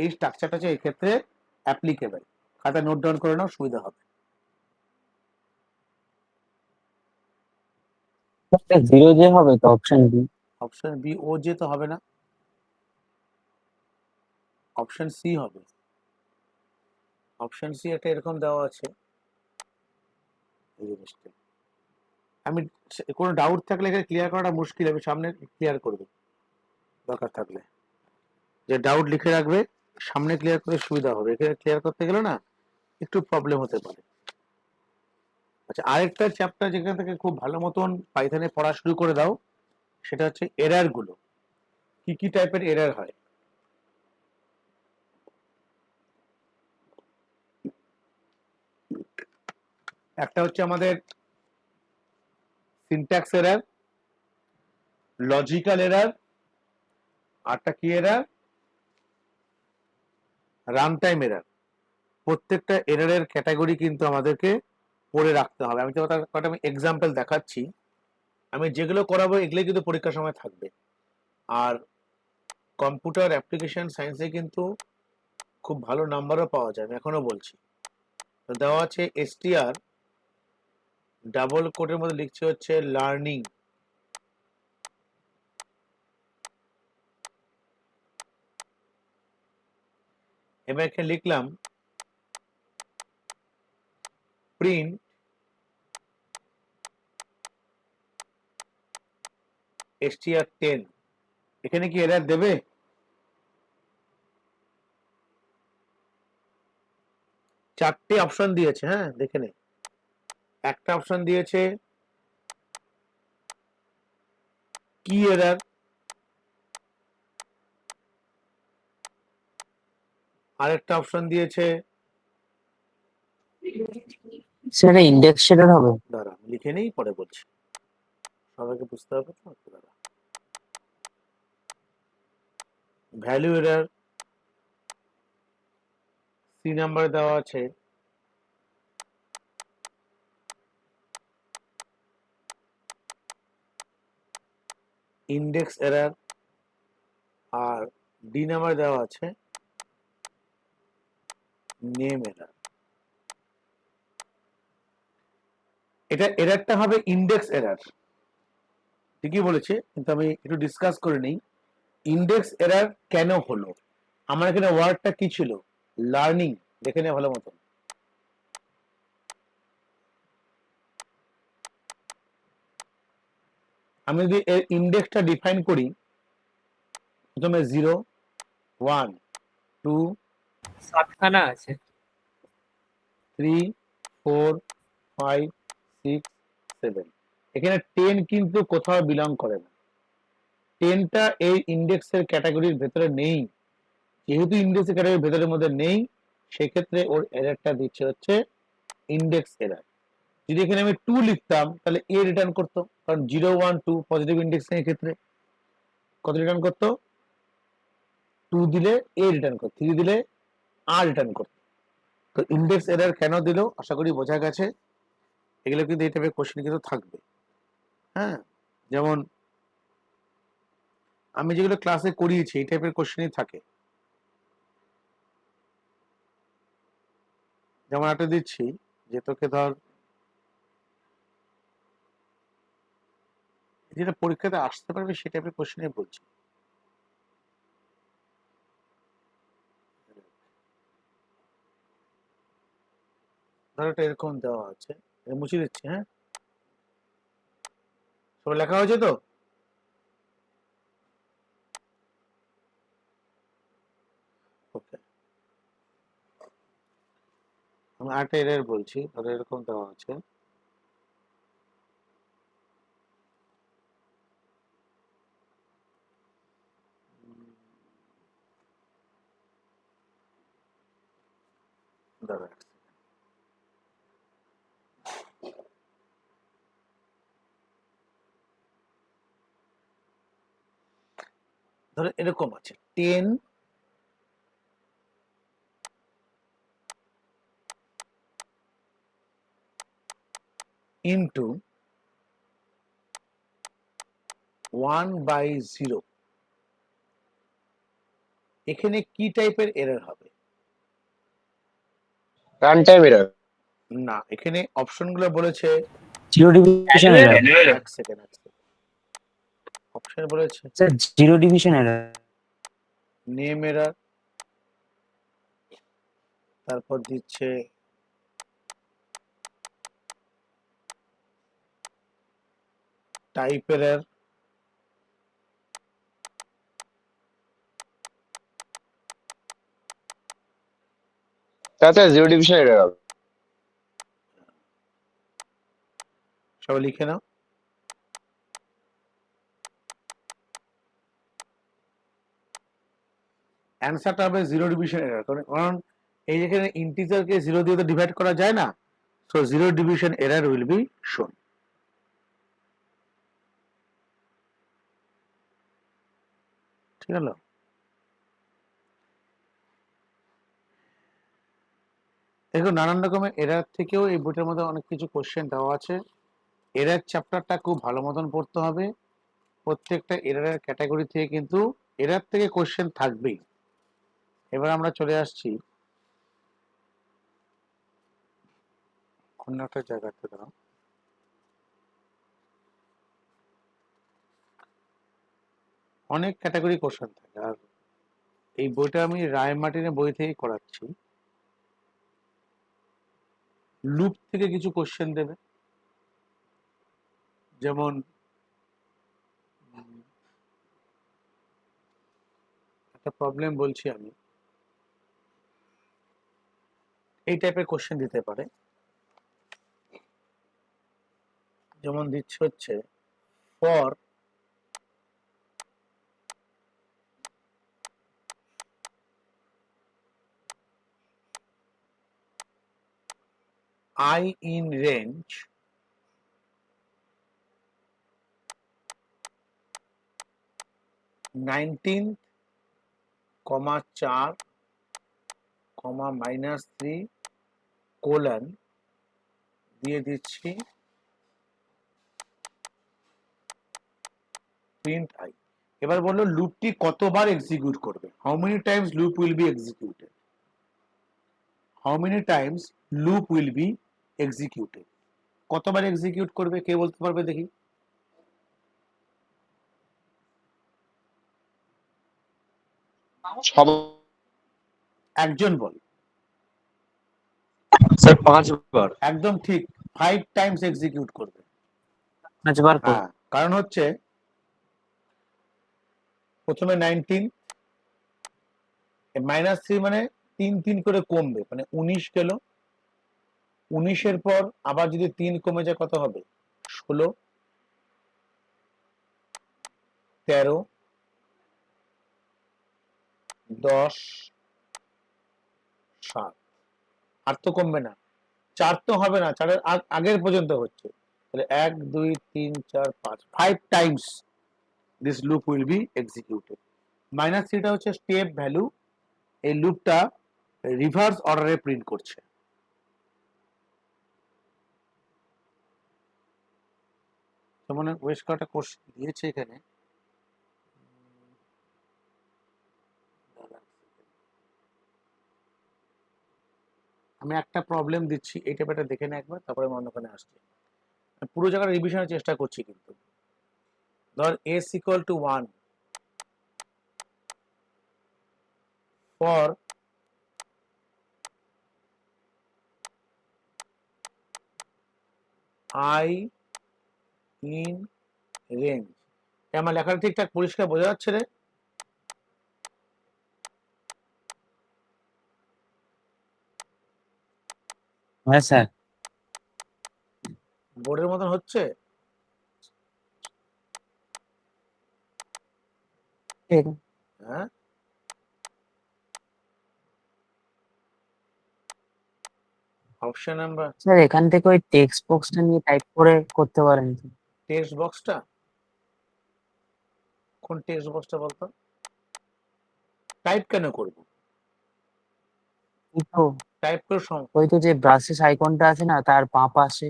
এই স্ট্রাকচারটা হচ্ছে এই ক্ষেত্রে অ্যাপ্লিকেবল। খাতায় নোট ডাউন করে নাও, সুবিধা হবে। জিরো যে হবে তো অপশন বি। অপশন বি ও যে তো হবে না, অপশন সি হবে। অপশন সি একটা এরকম দেওয়া আছে, এই জিনিসটা আমি কোনো ডাউট থাকলে এখানে ক্লিয়ার করাটা মুশকিল, আমি সামনে ক্লিয়ার করবো দরকার থাকলে। যে ডাউট লিখে রাখবে, সামনে ক্লিয়ার করে সুবিধা হবে, এখানে ক্লিয়ার করতে গেলে না একটু প্রবলেম হতে পারে। আচ্ছা, আরেকটা চ্যাপ্টার যেখান থেকে খুব ভালো মতন পাইথনে পড়া শুরু করে দাও, সেটা হচ্ছে এরর গুলো, কি কি টাইপের এরর হয়। একটা হচ্ছে আমাদের সিনট্যাক্স এরর, লজিক্যাল এরর, আরটা কি এরর, রান টাইম এরর। প্রত্যেকটা এররের ক্যাটাগরি কিন্তু আমাদেরকে পড়ে রাখতে হবে। আমি কটা আমি এক্সাম্পল দেখাচ্ছি, আমি যেগুলো করাবো এগুলো কিন্তু পরীক্ষার সময় থাকবে। আর কম্পিউটার অ্যাপ্লিকেশন সায়েন্সে কিন্তু খুব ভালো নাম্বারও পাওয়া যায়, আমি এখনো বলছি। তো দেওয়া আছে এসটিআর, ডাবল কোটের মধ্যে লিখছে হচ্ছে লার্নিং, এবার এখানে লিখলাম প্রিন্ট str10, এখানে কি এরর দেবে? চারটে অপশন দিয়েছে, হ্যাঁ দেখে নে। একটা অপশন দিয়েছে কি এরর, আরেকটা অপশন দিয়েছে, সেটা ইন্ডেক্স শেডার হবে। দাঁড়া লিখে নেই পরে বলছি, সবাইকে বুঝতে হবে তো। দাঁড়া, ভ্যালু এরর, সি নাম্বারে দেওয়া আছে ইন্ডেক্স এরর, আর ডি নাম্বার দেওয়া আছে নেম এরার। এটা এরারটা হবে ইন্ডেক্স এরার, ঠিকই বলেছে, কিন্তু আমি একটু ডিসকাস করে নিই ইন্ডেক্স এরার কেন হলো। আমার এখানে ওয়ার্ডটা কি ছিল, লার্নিং, দেখে নেওয়া ভালো মতন। আমি যদি এর ইন্ডেক্সটা ডিফাইন করি, প্রথমে 0 1 2 সাতখানা আছে। 3 4 5 6 7, এখানে 10 কিন্তু কোথাও বিলং করে না। 10টা এই ইন্ডেক্সের ক্যাটাগরির ভেতরে নেই। যেহেতু ইন্ডেক্সের ক্যাটাগরির ভেতরের মধ্যে নেই, সেক্ষেত্রে ওর এরারটা দিচ্ছে হচ্ছে ইন্ডেক্স এরার। যদি এখানে আমি 2 লিখতাম তাহলে এ রিটার্ন করতো, কারণ 0 1 2 পজিটিভ ইন্ডেক্স এর ক্ষেত্রে কত রিটার্ন করতো, 2 দিলে এ রিটার্ন করতো, 3 দিলে আর রিটার্ন করতো। তো ইন্ডেক্স এরার কেন দিল, আশা করি বোঝা গেছে। এগুলো কিন্তু এই টাইপের কোশ্চেন কিন্তু থাকবে। হ্যাঁ, যেমন আমি যেগুলো ক্লাসে করিয়েছি এই টাইপের কোশ্চেনই থাকে। যেমন একটা দিচ্ছি যে তোকে ধর, যেটা পরীক্ষাতে আসতে পারবে সেই টাইপের কোশ্চেনই বলছি। ধর এটা এরকম দেওয়া আছে, এটা মুছে দিচ্ছি। হ্যাঁ, সব লেখা হয়েছে তো? ওকে, আমি আরেকটা এরর বলছি। ধর এরকম দেওয়া আছে, দাঁড়া এক second। ধর এরকম আছে 10 ইন্টু 1/0, এখানে কি টাইপের এরর হবে? Run time error. না, এখানে অপশনগুলো বলেছে, জিরো ডিভিশন এরর। এক সেকেন্ড অপশন বলেছে sir zero division error. Name error, তারপর দিচ্ছে টাইপ এরর, তাতে জিরো ডিভিশন এরর হবে। সবাই লিখে নাও। অ্যান্সারটা হবে জিরো ডিভিশন এরর, কারণ এই যেখানে ইন্টিজারকে 0 দিয়ে তো ডিভাইড করা যায় না, so zero division error will be শোন। ঠিক হলো? দেখো নানান রকমের এরর থেকেও এই বইটার মধ্যে অনেক কিছু কোশ্চেন দেওয়া আছে। এরর চ্যাপ্টারটা খুব ভালো মতন পড়তে হবে। প্রত্যেকটা এররের ক্যাটাগরি থেকে কিন্তু এরর থেকে কোশ্চেন থাকবেই। এবার আমরা চলে আসছি অন্য একটা জায়গাতে। দাঁড়াও, অনেক ক্যাটাগরি কোশ্চেন থাকে, আর এই বইটা আমি রায় মার্টিনের বই থেকেই করাচ্ছি। লুপ থেকে কিছু কোশ্চেন দেবে, যেমন একটা প্রবলেম বলছি আমি, এই টাইপের কোশ্চেন দিতে পারে। যেমন দিচ্ছে হচ্ছে for I in range nineteen, 4, -3 colon দিয়ে দিচ্ছি প্রিন্ট আই। এবার বললো লুপটি কতবার এক্সিকিউট করবে, how many Times loop will be executed, how many Times loop will be executed, কতবার এক্সিকিউট করবে কে বলতে পারবে দেখি? সব একজন বল। স্যার 5 বার। একদম ঠিক, 5 টাইমস এক্সিকিউট করবে। 5বার করে। হ্যাঁ, কারণ হচ্ছে প্রথমে 19 -3 মানে 3 করে কমবে, মানে 19 গেল, 19-এর পর আবার যদি 3 কমে যায় কত হবে? 16, 13, 10, 7, আর তো কমবে না, 4 তো হবে না, 4-এর আগের পর্যন্ত হচ্ছে, তাহলে 1 2 3 4 5 Times this loop will be executed. -3টা হচ্ছে স্টেপ ভ্যালু, এই লুপটা রিভার্স অর্ডারে প্রিন্ট করছে। যেমন বেশ কয়েকটা কোশ্চেন দিয়েছে এখানে, আমি একটা প্রবলেম দিচ্ছি, এই টাইপটা দেখে না একবার, তারপরে আমি অন্যখানে আসছি, পুরো জায়গায় রিভিশনের চেষ্টা করছি। কিন্তু ধর s equal to 1 for I in range, আমার লেখাটা ঠিকঠাক পরিষ্কার বোঝা যাচ্ছে রে? হ্যাঁ স্যার। বোর্ডের মতন হচ্ছে? ঠিক। হ্যাঁ, অপশন নাম্বার, স্যার এখান থেকে ওই টেক্সট বক্সটা নিয়ে টাইপ করে করতে পারেন। টেক্সট বক্সটা, কোন টেক্সট বক্সটা বলতো? টাইপ কেন করব? কিন্তু টাইপ করে ওই তো যে ব্রাশেস আইকনটা আছে না, তার বাঁ পাশে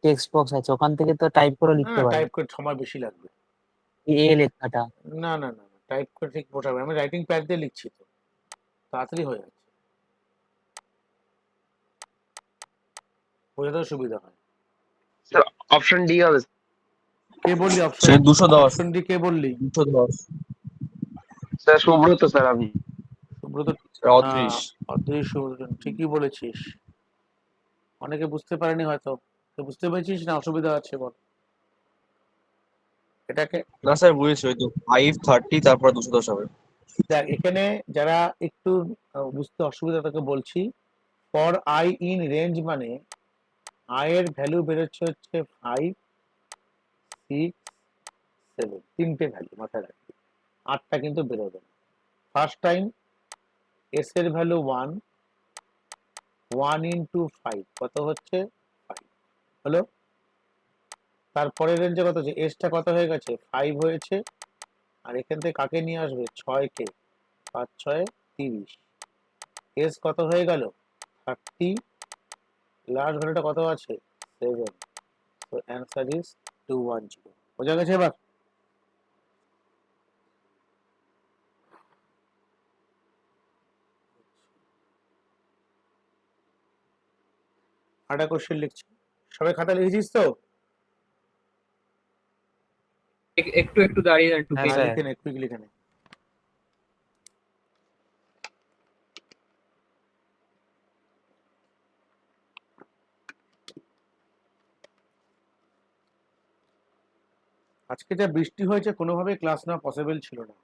টেক্সট বক্স আছে, ওখান থেকে তো টাইপ করে না লিখতে না, পারেন টাইপ করে সময় বেশি লাগবে। লেখাটা। না না না, টাইপ করে ঠিক বসাবে, আমি রাইটিং প্যাড দিয়ে লিখছি তো, তাড়াতাড়ি হয়ে যাচ্ছে, বোঝাতেও সুবিধা হয়। স্যার অপশন ডি হবে। কে বললি অপশন? স্যার 210। অপশন ডি কে বললি? 210। স্যার সুব্রত স্যার আমি। সুব্রত? অদৃশ। অদৃশ্য, ঠিকই বলেছিস, অনেকে বুঝতে পারেনি হয়তো, তুই বুঝতে পেরেছিস না অসুবিধা আছে বল? এটাকে না স্যার বুঝেছি, ওই তো 530 তারপর 210 হবে। দেখ, এখানে যারা একটু বুঝতে অসুবিধা তাকে বলছি, ফর আই ইন রেঞ্জ মানে আই এর ভ্যালু বেরোচ্ছে হচ্ছে 5 6 7, তিনটে ভ্যালু মাথায় রাখবি, 8টা কিন্তু বেরোবে না। ফার্স্ট টাইম এস এর ভ্যালু 1, 1 ইন্টু 5 কত হচ্ছে? 5 হলো। তারপরে রেঞ্জে কত হচ্ছে? এসটা কত হয়ে গেছে? 5 হয়েছে, আর এখান থেকে কাকে নিয়ে আসবে? 6 কে, 5 6 30, এস কত হয়ে গেল? 30, লাস্ট ভ্যালুটা কত আছে? 7, তো অ্যান্সার ইজ 210। বোঝা গেছে এবার? আরেকটা কোশ্চেন লিখছি, সবাই খাতা লিখেছিস তো? একটু একটু দাঁড়িয়ে একটু হ্যাঁ, পেন। স্যার। লিখে নে, কুইক লিখে নে। আজকে যা বৃষ্টি হয়েছে কোনোভাবেই ক্লাস নেওয়া পসিবল ছিল না,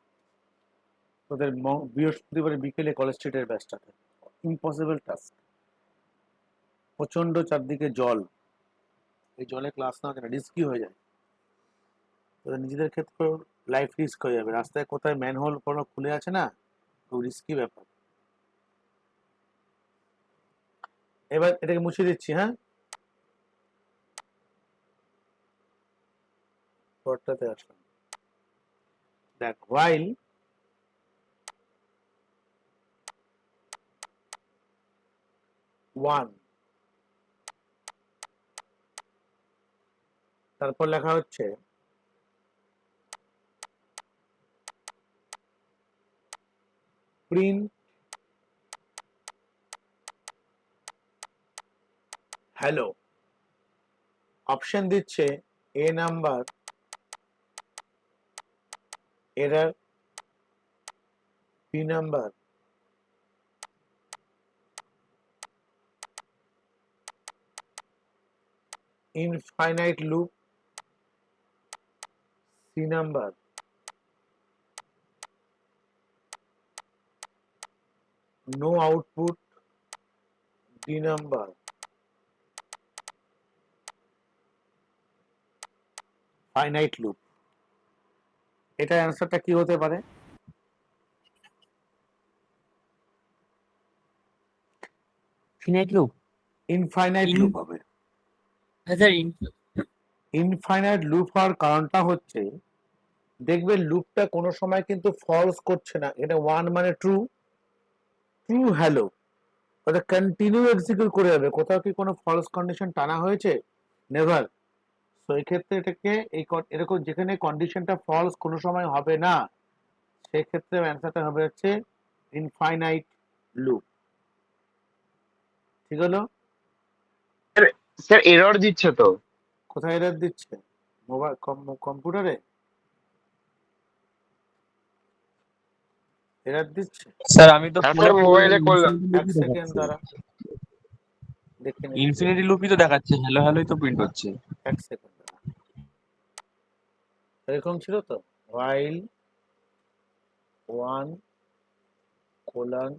তোদের বৃহস্পতিবার বিকেলে কলেজ স্ট্রিটের ব্যাচটাতে, ইম্পসিবল টাস্ক, প্রচন্ড চারদিকে জল, এই জলে ক্লাস নেওয়া কেন, রিস্কি হয়ে যায়, তোদের নিজেদের ক্ষেত্রে লাইফ রিস্ক হয়ে যাবে, রাস্তায় কোথায় ম্যানহোল কোনো খুলে আছে না, খুব রিস্কি ব্যাপার। এবার এটাকে মুছে দিচ্ছি, হ্যাঁ, পরটাতে আসলাম। দেখ, while ওয়ান, তারপর লেখা হচ্ছে প্রিন্ট হ্যালো, অপশন দিচ্ছে A number, error, B number, infinite loop, C number, no output, D number, finite loop. এটার অ্যান্সারটা কি হতে পারে? Finite loop. Infinite In- loop হবে। হ্যাঁ স্যার ইনফাইনাইট লুপ হওয়ার কারণটা হচ্ছে, দেখবে লুপটা কোনো সময় কিন্তু ফলস করছে না, এটা ওয়ান মানে ট্রু, ট্রু হ্যালো, ওটা কন্টিনিউ এক্সিকিউট করে যাবে। কোথাও কি কোনো ফলস কন্ডিশন টানা হয়েছে? নেভার। তো এই ক্ষেত্রে এটাকে এরকম যেখানে কন্ডিশনটা ফলস কোনো সময় হবে না, সেই ক্ষেত্রে অ্যান্সারটা হবে হচ্ছে ইনফাইনাইট লুপ। ঠিক হলো? স্যার এরর দিচ্ছে তো। কোথায় এরর দিচ্ছে? মোবাইল কম্পিউটারে এরর দিচ্ছে? স্যার আমি তো হ্যাঁ ফোনে স্যার মোবাইলে করলাম। এক সেকেন্ড দ্বারা দেখে নিচ্ছি, ইনফিনিটি লুপই তো দেখাচ্ছে, হ্যালো হ্যালোই তো প্রিন্ট হচ্ছে। এক সেকেন্ড দ্বারা। এরকম ছিল তো, while 1 colon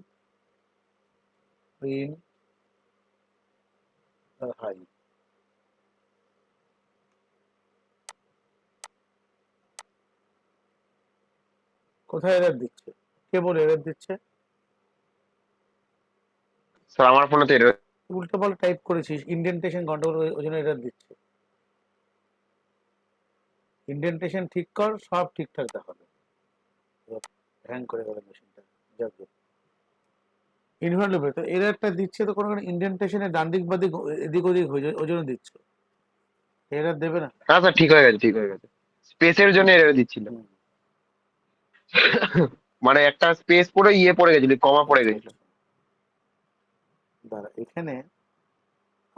print the high। কোথায় এরর দিচ্ছে? কে বলে এরর দিচ্ছে? স্যার আমার ফোনে তো এরর। উল্টো পাল্টা টাইপ করেছিস, ইন্ডেন্টেশন গন্ডগোল, ওই জন্য এরর দিচ্ছে। ইন্ডেন্টেশন ঠিক কর, সব ঠিকঠাক দেখাবে। হ্যাং করে গেল মেশিনটা। যাক, ইনভার্টেবল তো এররটা দিচ্ছে তো কোনো ইন্ডেন্টেশনের ডান দিক বা দিক এদিক ওদিক হয়ে যায়, ওই জন্য দিচ্ছে। এরর দেবে না? হ্যাঁ স্যার ঠিক হয়ে গেছে, ঠিক হয়ে গেছে। স্পেসের জন্য এরর দিচ্ছিল। হুম, মানে একটা স্পেস পড়ে ইয়ে পড়ে গেছিল, কমা পড়ে আচ্ছা গেছিল। আচ্ছা, দাঁড়া এখানে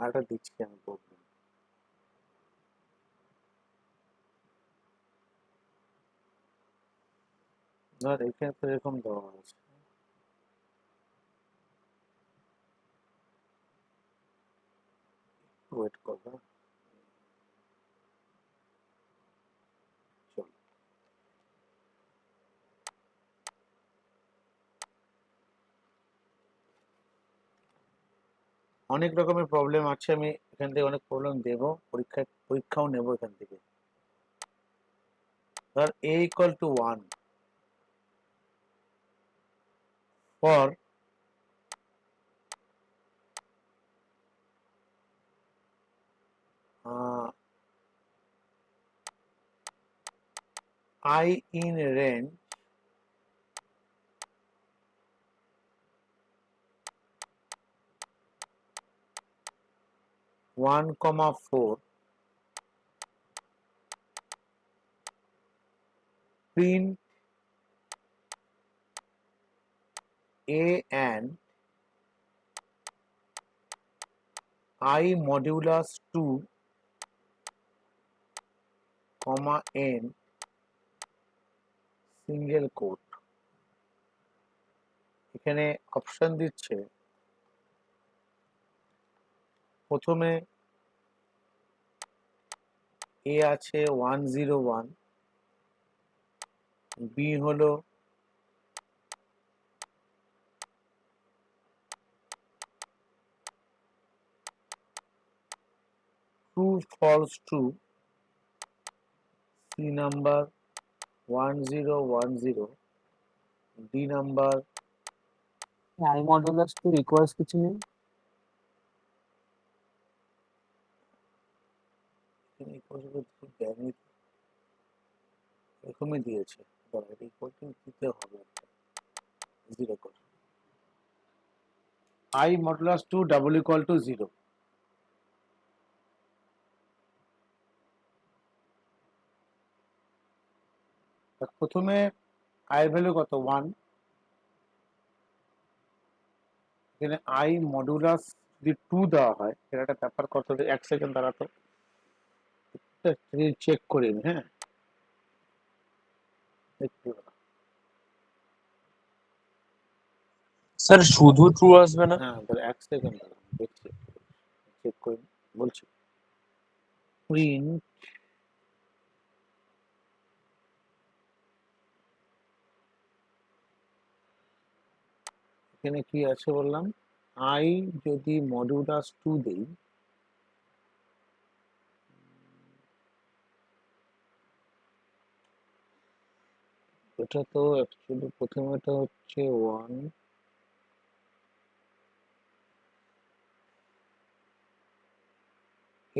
আরেকটা দিচ্ছি আমি প্রবলেম। ধর এখানে তো এরকম দেওয়া আছে, ওয়েট কর, হ্যাঁ? চল, অনেক রকমের প্রবলেম আছে, আমি এখান থেকে অনেক প্রবলেম দেবো, পরীক্ষাও নেব এখান থেকে। ধর a equal to 1 for I in range 1,4, print a and I modulus 2, n single quote. এখানে অপশন দিচ্ছে, প্রথমে এ আছে 101, বি হলো 2 false 2, C number 1010, D number I modulus two requires কিছু নেই। এরকমই দিয়েছে, দিতে হবে, জিরো করে I modulus 2 double equal to 0। প্রথমে I এর ভ্যালু কত? 1, এখানে আই মডুলাস যদি 2 দেওয়া হয়, এটা একটা ব্যাপার, কত 1 সেকেন্ড দাঁড়াতো, চেক করে নি। হ্যাঁ, একটু দাঁড়া। স্যার শুধু ট্রু আসবে না? হ্যাঁ তাহলে 1 সেকেন্ড দাঁড়া, দেখছি, চেক করে নি, বলছি। প্রিন্ট এখানে কি আছে বললাম, আই যদি মডুলাস 2 দেই, এটা তো অ্যাকচুয়ালি প্রথমেটা হচ্ছে 1,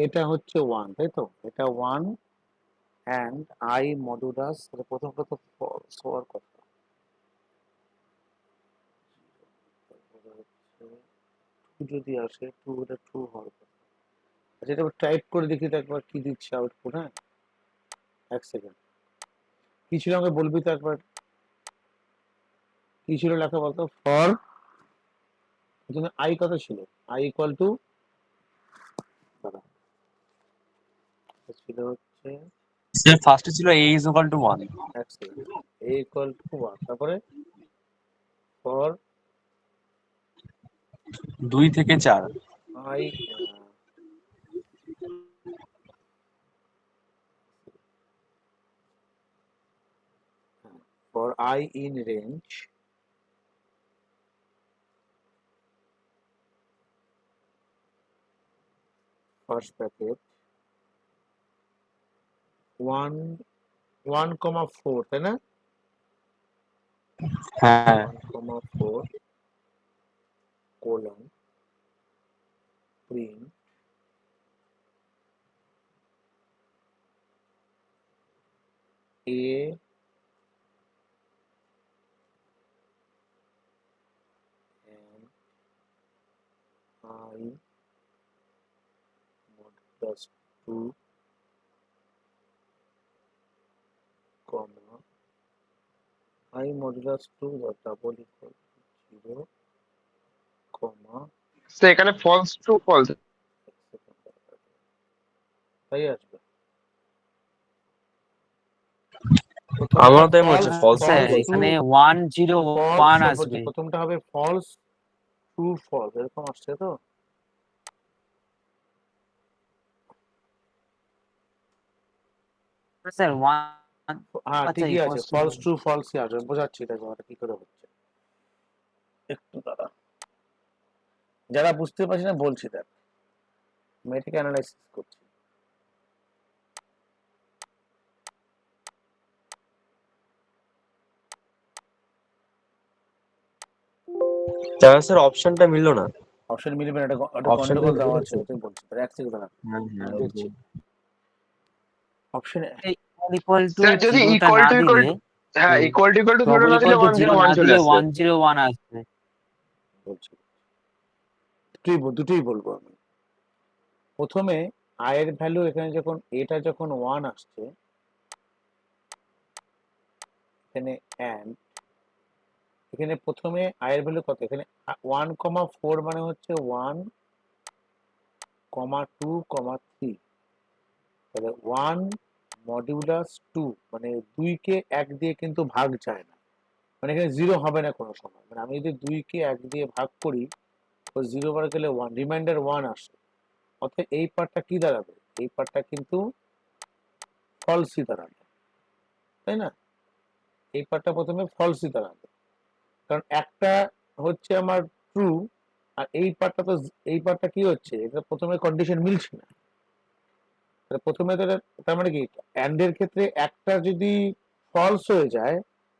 এটা হচ্ছে 1, তাই তো, এটা 1 অ্যান্ড আই মডুলাস, প্রথমটা তো ফলস হওয়ার কথা। তারপরে হচ্ছে 2 যদি আসে, 2 এটা 2 হওয়ার কথা। আচ্ছা, এটা টাইপ করে দেখি তো একবার কি দিচ্ছে আউটপুট। হ্যাঁ, 1 সেকেন্ড। কি ছিল আমাকে বলবি তো একবার, কি ছিল লেখা বলতো? ফর, প্রথমে আই কত ছিল? আই ইকুয়াল টু, দাঁড়া, এটা ছিল হচ্ছে, স্যার ফার্স্টে ছিল a is equal to 1, 1 second, A equal to 1, তারপরে ফর 2 থেকে 4। I, for I in range, first bracket 1,4, তাই না? হ্যাঁ 1,4 colon print A and I modulus 2, comma I modulus 2 the double equal to 0, comma sir এখানে ফলস ট্রু ফলস। তাই আসবে। আমারও তাই মনে ফলস হচ্ছে ফলস ট্রু স্যার ফলস বলছে। ট্রু, এখানে 101 ফলস আসবে। প্রথমটা হবে ফলস ট্রু ফলস, এরকম আসছে তো। স্যার 1, হ্যাঁ আচ্ছা ঠিকই আছে, ইকুয়ালস টু ফলস ট্রু ফলসই আসবে, বোঝাচ্ছি দেখো এটা কি করে হচ্ছে। একটু দাঁড়া, যারা বুঝতে পারছি না বলছি, দেখ আমি এটাকে অ্যানালাইসিস করছি। তাহলে স্যার অপশনটা মিললো না। অপশন মিলবে না, এটা অপশনটা গন্ডগোল দেওয়া মিলে আছে, গেছে। ওটাই বলছি, তাহলে 1 সেকেন্ড দাঁড়া, হ্যাঁ আমি হ্যাঁ দেখছি। অপশন ইকুয়াল টু স্যার যদি জিরোটা ইকুয়াল না টু ইকুয়াল দিলে, হ্যাঁ ইকুয়াল টু জিরো ডবল না দিলে ইকুয়াল টু জিরো 101 না চলে দিলে আসছে। 101 আসবে। বলছি, দুটোই বলবো আমি। প্রথমে আয়ের ভ্যালু এখানে যখন এটা যখন 1 আসছে, এখানে and, এখানে প্রথমে আয়ের ভ্যালু কত, এখানে 1,4 মানে হচ্ছে 1,2,3, তাহলে 1 মডিউলাস 2 মানে 2 কে 1 দিয়ে কিন্তু ভাগ যায় না, মানে এখানে 0 হবে না কোনো সময়, মানে আমি যদি 2 কে 1 দিয়ে ভাগ করি তো 0 বার গেলে 1, রিমাইন্ডার 1 আসে, অর্থাৎ এই পার্টটা কি দাঁড়াবে, এই পার্টটা কিন্তু ফলসই দাঁড়াবে, তাই না? এই পার্টটা প্রথমে ফলসই দাঁড়াবে, কারণ একটা হচ্ছে আমার ট্রু, আর এই পার্টটা তো, এই পার্টটা কি হচ্ছে, এটা প্রথমে কন্ডিশন মিলছে না, তাহলে প্রথমে তো তার মানে কি, অ্যান্ড এর ক্ষেত্রে একটা যদি ফলস হয়ে যায়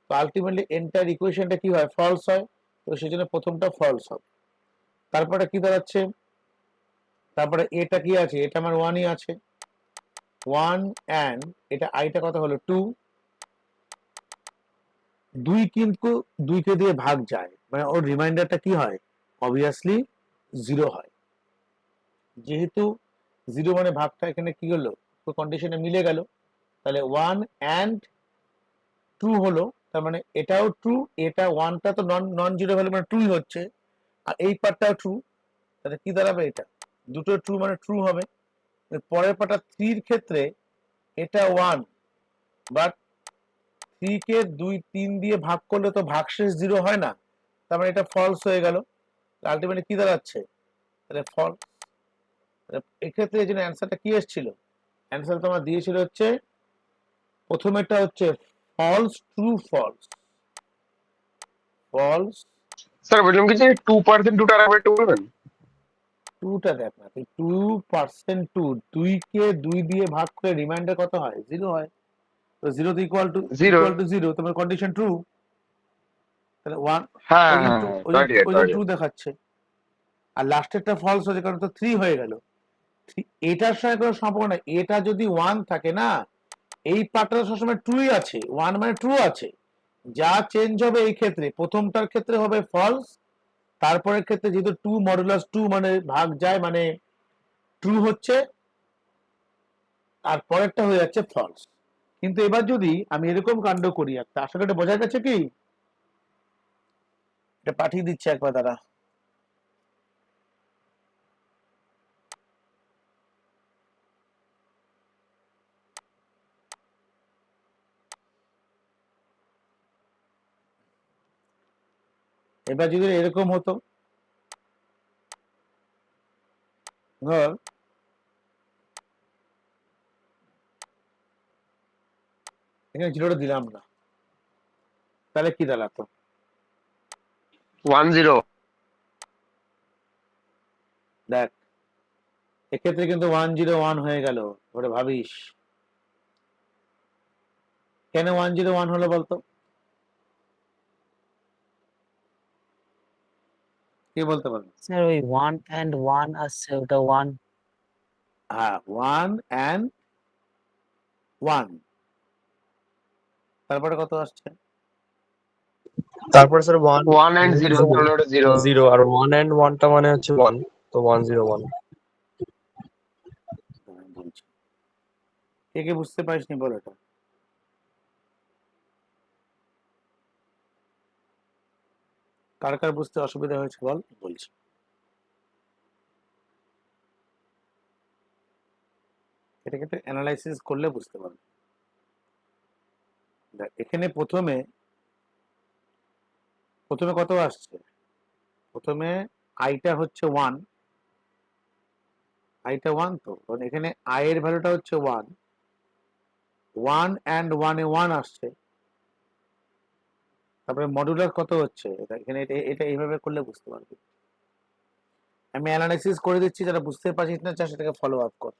তো আলটিমেটলি এন্টায়ার ইকুয়েশনটা কি হয়, ফলস হয়, তো সেই জন্য প্রথমটা ফলস হবে। তারপরে কি দাঁড়াচ্ছে, তারপরে এটা কি আছে, এটা আমার 1ই আছে, 1 অ্যান্ড এটা আইটা কত হলো 2, 2 কিন্তু 2 কে দিয়ে ভাগ যায়, মানে ওর রিমাইন্ডারটা কি হয়, অবভিয়াসলি 0 হয়, যেহেতু 0 মানে ভাগটা এখানে কি হলো, কন্ডিশনে মিলে গেল, তাহলে 1 অ্যান্ড 2 হলো, তার মানে এটাও ট্রু, এটা 1টা তো নন নন জিরো ভ্যালু মানে 2ই হচ্ছে, আর এই পার্টটাও ট্রু, তাহলে কি দাঁড়াবে? এটা দুটো ট্রু মানে ট্রু হবে। পরের পার্টটা 3 এর ক্ষেত্রে এটা 1, বাট 3 কে 2 3 দিয়ে ভাগ করলে তো ভাগশেষ 0 হয় না, তার মানে এটা ফলস হয়ে গেল। আলটিমেটলি কি দাঁড়াচ্ছে? তাহলে ফলস। এক্ষেত্রে এই জন্য অ্যান্সারটা কি এসেছিল? অ্যান্সার তোমার দিয়েছিল হচ্ছে প্রথমেরটা হচ্ছে false, true, false, false. Sir বললাম কি যে 2% টুটার আবার একটু বলবেন? টুটা দেখ না, 2% টু, 2 কে 2 দিয়ে ভাগ করে রিমাইন্ডার কত হয়? 0 হয়। তো 0 ইকুয়াল টু 0। 0, তোমার কন্ডিশন ট্রু, তাহলে 1, হ্যাঁ ওই জন্য হ্যাঁ ট্রু, হ্যাঁ, ওই থার্ড ইয়ার জন্য থার্ড ট্রু ইয়ার। দেখাচ্ছে। আর লাস্টেরটা ফলস হচ্ছে কারণ তো 3 হয়ে গেল। এটার সঙ্গে কোনো সম্পর্ক নাই। এটা যদি 1 থাকে না, এই পার্টটা সবসময় ট্রুই আছে, 1 মানে ট্রু আছে। যা চেঞ্জ হবে এই ক্ষেত্রে, প্রথমটার ক্ষেত্রে হবে ফলস, তারপরের ক্ষেত্রে যেহেতু 2 মডুলাস 2 মানে ভাগ যায় মানে ট্রু হচ্ছে, আর পরেরটা হয়ে যাচ্ছে ফলস। কিন্তু এবার যদি আমি এরকম কাণ্ড করি একটা, আশা করি এটা বোঝা গেছে কি? এটা পাঠিয়ে দিচ্ছে একবার দাঁড়া। এবার যদি এরকম হতো, ধর এখানে জিরোটা দিলাম না, তাহলে কি দাঁড়াতো? 1-0। দেখ, এক্ষেত্রে কিন্তু 101 হয়ে গেল। ওরে ভাবিস কেন 101 হলো বলতো? কে বলতে পারবে? স্যার ওই 1 আসছে, ওটা 1। হ্যাঁ, 1 and 1, তারপরে কত আসছে? তারপরে স্যার 1 1 and 0, তাহলে ওটা 0। 0 আর 1 and 1 টা মানে হচ্ছে 1, তো 101। আমি বলছি, কে কে বুঝতে পারিসনি বল এটা? কার কার বুঝতে অসুবিধা হয়েছে বল, বলছি। এটাকে একটু অ্যানালাইসিস করলে বুঝতে পারবে। দেখ, এখানে প্রথমে প্রথমে কত আসছে? প্রথমে আইটা হচ্ছে 1, আইটা 1, তো কারণ এখানে আই এর ভ্যালুটা হচ্ছে 1, 1 and 1 এ 1 আসছে। তারপরে মডুলার কত হচ্ছে? এখানে এটা এইভাবে করলে বুঝতে পারবি। আমি অ্যানালাইসিস করে দিচ্ছি, যারা বুঝতে পারছিস না চাস সেটাকে ফলো আপ কর।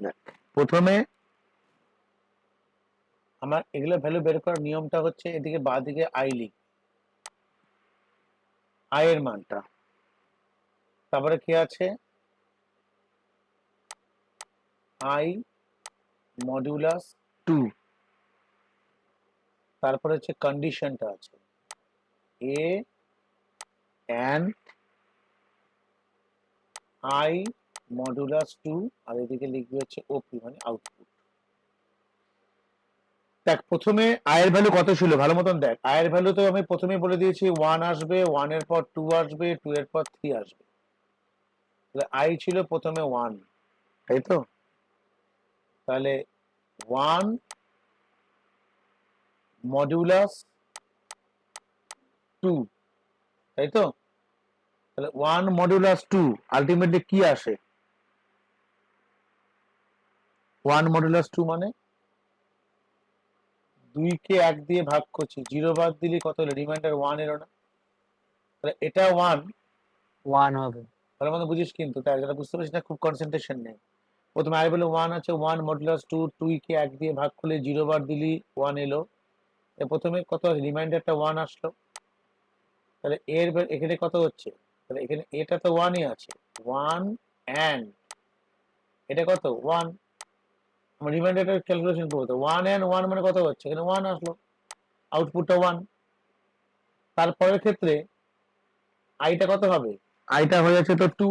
দেখ, প্রথমে আমার এগুলো ভ্যালু বের করার নিয়মটা হচ্ছে এদিকে বাঁ দিকে আই লিখ, আই এর মানটা, তারপরে কি আছে? আই মডুলাস 2, তারপরে হচ্ছে কন্ডিশনটা আছে এ এন্ড আই মডুলাস 2, আর এদিকে লিখবে হচ্ছে ওপি মানে আউটপুট। দেখ, প্রথমে আয়ের ভ্যালু কত ছিল ভালো মতন দেখ। আয়ের ভ্যালু তো আমি প্রথমে বলে দিয়েছি 1 আসবে, 1 এর পর 2 আসবে, 2 এর পর 3 আসবে। তাহলে আই ছিল প্রথমে 1, তাই তো? তাহলে 1 মডুলাস 2, তাই তো? তাহলে 1 মডুলাস 2 আলটিমেটলি কি আসে? 1 মডুলাস 2 মানে 2 কে 1 দিয়ে ভাগ করছি, 0 বাদ দিলে কত হলো? রিমাইন্ডার 1 এলো না? তাহলে এটা 1, 1 হবে। ভালো মতো বুঝিস কিন্তু, তাই যারা বুঝতে পারছিস না খুব কনসেন্ট্রেশন নেই। প্রথমে আই বলে 1 আছে, 1 মডুলাস 2, 2 কে 1 দিয়ে ভাগ করলে 0 বার দিলি 1 এলো। প্রথমে কত রিমাইন্ডারটা 1 আসলো। তাহলে এখানে কত হচ্ছে? তাহলে এখানে এটা তো 1 ই আছে, 1 and এটা কত? 1। আমরা রিমাইন্ডারটা ক্যালকুলেশন করবো, তো 1 and 1 মানে কত হচ্ছে? এখানে 1 আসলো, আউটপুটটা 1। তারপরের ক্ষেত্রে আইটা কত হবে? আইটা হয়ে যাচ্ছে তো 2,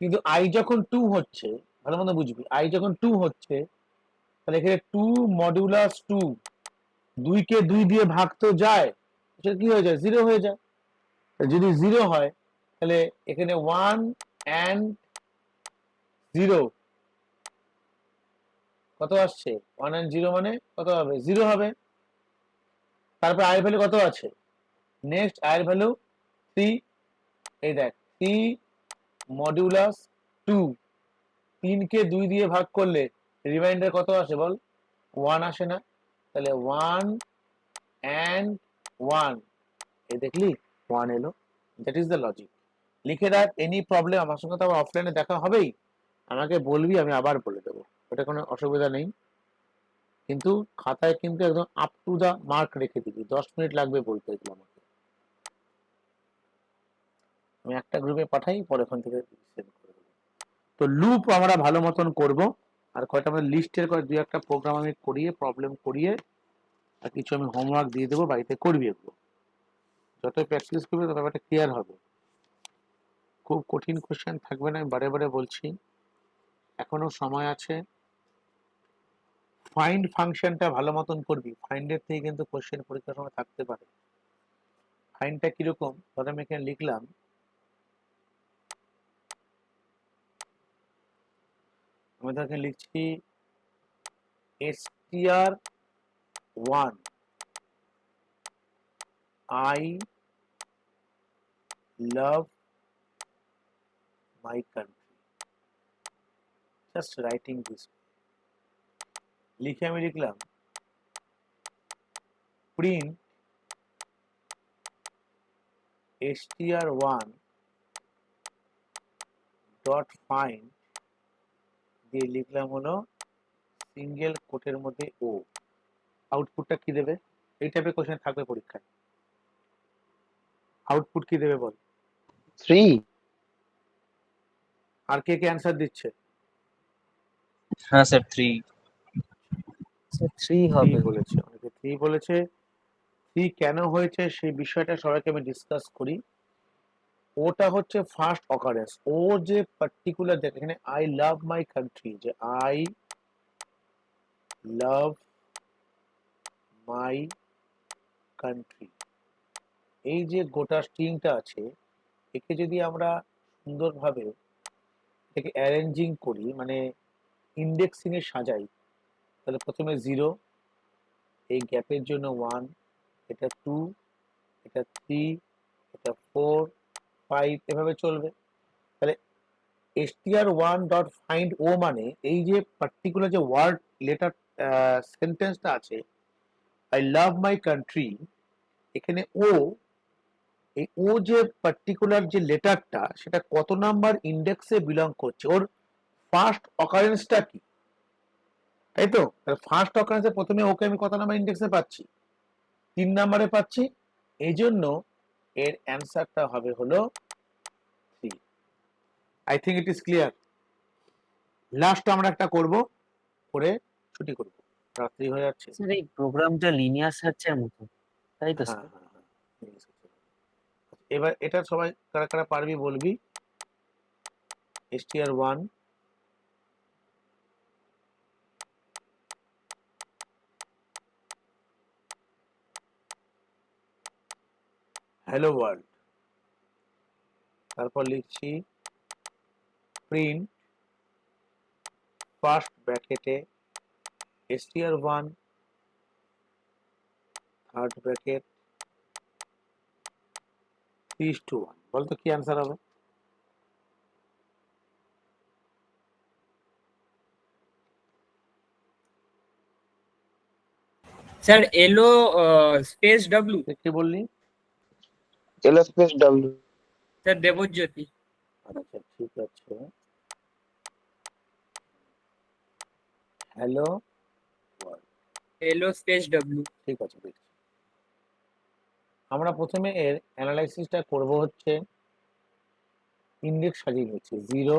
কিন্তু আই যখন 2 হচ্ছে, ভালো মতো বুঝবি, আই যখন 2 হচ্ছে তাহলে এখানে 2 মডুলাস 2, 2 কে 2 দিয়ে ভাগ তো যায়, সেটা কি হয়ে যায়? 0 হয়ে যায়। যদি 0 হয় তাহলে এখানে 1 and 0 কত আসছে? 1 and 0 মানে কত হবে? 0 হবে। তারপর আই ভ্যালু কত আছে? নেক্সট আই ভ্যালু 3, এই দেখ 3 মডুলাস 2, 3 কে 2 দিয়ে ভাগ করলে রিমাইন্ডার কত আসে বল? 1 আসে না? তাহলে 1 and 1, এই দেখলি 1 এলো। That is the logic. লিখে রাখ, এনি প্রবলেম আমার সঙ্গে তো আবার অফলাইনে দেখা হবেই, আমাকে বলবি, আমি আবার বলে দেবো, ওটা কোনো অসুবিধা নেই। কিন্তু খাতায় কিন্তু একদম আপ টু দা মার্ক রেখে দিবি, 10 মিনিট লাগবে বলতে এগুলো আমাকে। আমি একটা গ্রুপে পাঠাই, পরে ওখান থেকে সেন্ড করে দেবো। তো লুপ আমরা ভালো মতন করব, আর কয়টা আমাদের লিস্টের দুই একটা প্রোগ্রাম আমি করিয়ে, প্রবলেম করিয়ে, আর কিছু আমি হোমওয়ার্ক দিয়ে দেবো, বাড়িতে করবি এগুলো। যত প্র্যাকটিস করবে তত ব্যাপারটা ক্লিয়ার হবে। খুব কঠিন কোশ্চেন থাকবে না, আমি বারে বারে বলছি, এখনো সময় আছে। ফাইন্ড ফাংশনটা ভালো মতন করবি, ফাইন্ডের থেকে কিন্তু কোশ্চেন পরীক্ষার সময় থাকতে পারে। ফাইন্ডটা কিরকম? ধর আমি এখানে লিখলাম, আমি ধর এখানে লিখছি str1 I love my country, just writing this, লিখে আমি লিখলাম প্রিন্ট str1 ডট ফাইন্ড, দিয়ে লিখলাম হলো সিঙ্গেল কোটের মধ্যে ও। আউটপুটটা কি দেবে? এই টাইপের কোশ্চেন থাকবে পরীক্ষায়। আউটপুট কি দেবে বল? 3। আর কে কে অ্যান্সার দিচ্ছে? হ্যাঁ স্যার 3। স্যার 3 3 হবে। বলেছে, অনেকে 3 বলেছে। 3 কেন হয়েছে সেই বিষয়টা সবাইকে আমি ডিসকাস করি। ওটা হচ্ছে ফার্স্ট অকারেন্স, ও যে পার্টিকুলার, দেখ এখানে আই লাভ মাই কান্ট্রি, যে আই লাভ মাই কান্ট্রি, এই যে গোটা স্ট্রিংটা আছে, একে যদি আমরা সুন্দরভাবে এটাকে অ্যারেঞ্জিং করি, মানে ইন্ডেক্সিং এ সাজাই, তাহলে প্রথমে 0, এই গ্যাপের জন্য 1, এটা 2, এটা 3, এটা 4, 5, এভাবে চলবে। তাহলে str1 ডট ফাইন্ড ও মানে এই যে পার্টিকুলার যে ওয়ার্ড লেটার সেন্টেন্সটা আছে, আই লাভ মাই কান্ট্রি, এখানে ও, এই ও যে পার্টিকুলার যে লেটারটা, সেটা কত নাম্বার ইন্ডেক্সে বিলং করছে, ওর ফার্স্ট অকারেন্সটা কি, তাই তো? ফার্স্ট অকারেন্সে প্রথমে ওকে আমি কত নাম্বার ইন্ডেক্সে পাচ্ছি? 3 নাম্বারে পাচ্ছি, এই জন্য এর অ্যান্সারটা হবে হলো 3। I think it is clear. Last আমরা একটা করব, করে ছুটি করব, রাত্রি হয়ে যাচ্ছে। স্যার এই প্রোগ্রামটা লিনিয়ার সার্চের মতো, তাই তো হ্যাঁ স্যার? হ্যাঁ হ্যাঁ, এবার এটা সবাই কারা কারা পারবি বলবি। str1 হ্যালো ওয়ার্ল্ড, তারপর লিখছি প্রিন্ট ফার্স্ট ব্র্যাকেটে str1 থার্ড ব্র্যাকেট 3:1, বলতো কি অ্যান্সার হবে? স্যার এলো স্পেস ডব্লিউ। কি বললি? এল স্পেস ডাব্লিউ। স্যার দেবজ্যোতি। আচ্ছা ঠিক আছে, হ্যালো ওয়ার্ল্ড, এলো স্পেস ডব্লিউ। ঠিক আছে দেখছি। আমরা প্রথমে এর অ্যানালাইসিসটা করব হচ্ছে, ইন্ডেক্স সাজিয়ে নিচ্ছি 0,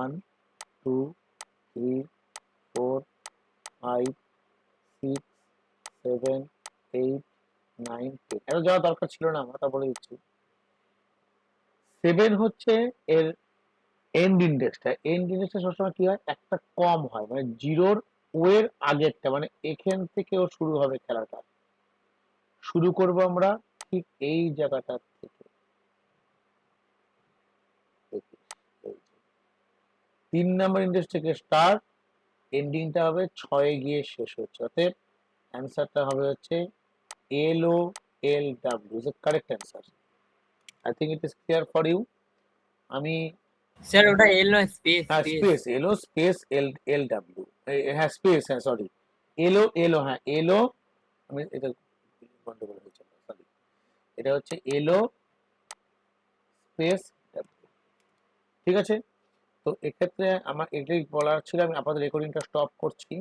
1, 2, 3, 4, 5, 6, 7, 8, 9, 10। এত যাওয়ার দরকার ছিল না, আমরা তা বলে দিচ্ছি। 7 হচ্ছে এর এন্ড ইন্ডেক্সটা। এন্ড ইন্ডেক্সটা সবসময় কি হয়, একটা কম হয়, মানে জিরোর ও এর আগেরটা, মানে এখান থেকে ও শুরু হবে খেলাটা। শুরু করব আমরা ঠিক এই জায়গাটা থেকে। এই যে, 3 নাম্বার ইন্ডেক্স থেকে স্টার্ট, এন্ডিংটা হবে 6 এ গিয়ে শেষ হচ্ছে। অতএব অ্যান্সারটা হবে হচ্ছে LOLW is the correct answer. I think it is clear for you. আমি স্যার ওটা এলো স্পেস হ্যাঁ স্পেস এলো স্পেস LW, হ্যাঁ স্পেস, হ্যাঁ সরি এলো হ্যাঁ এলো, আমি এটা গন্ডগোল হয়েছে, সরি, এটা হচ্ছে এলো স্পেস W। ঠিক আছে, তো এক্ষেত্রে আমার এটাই বলার ছিল। আমি আপাতত রেকর্ডিংটা স্টপ করছি।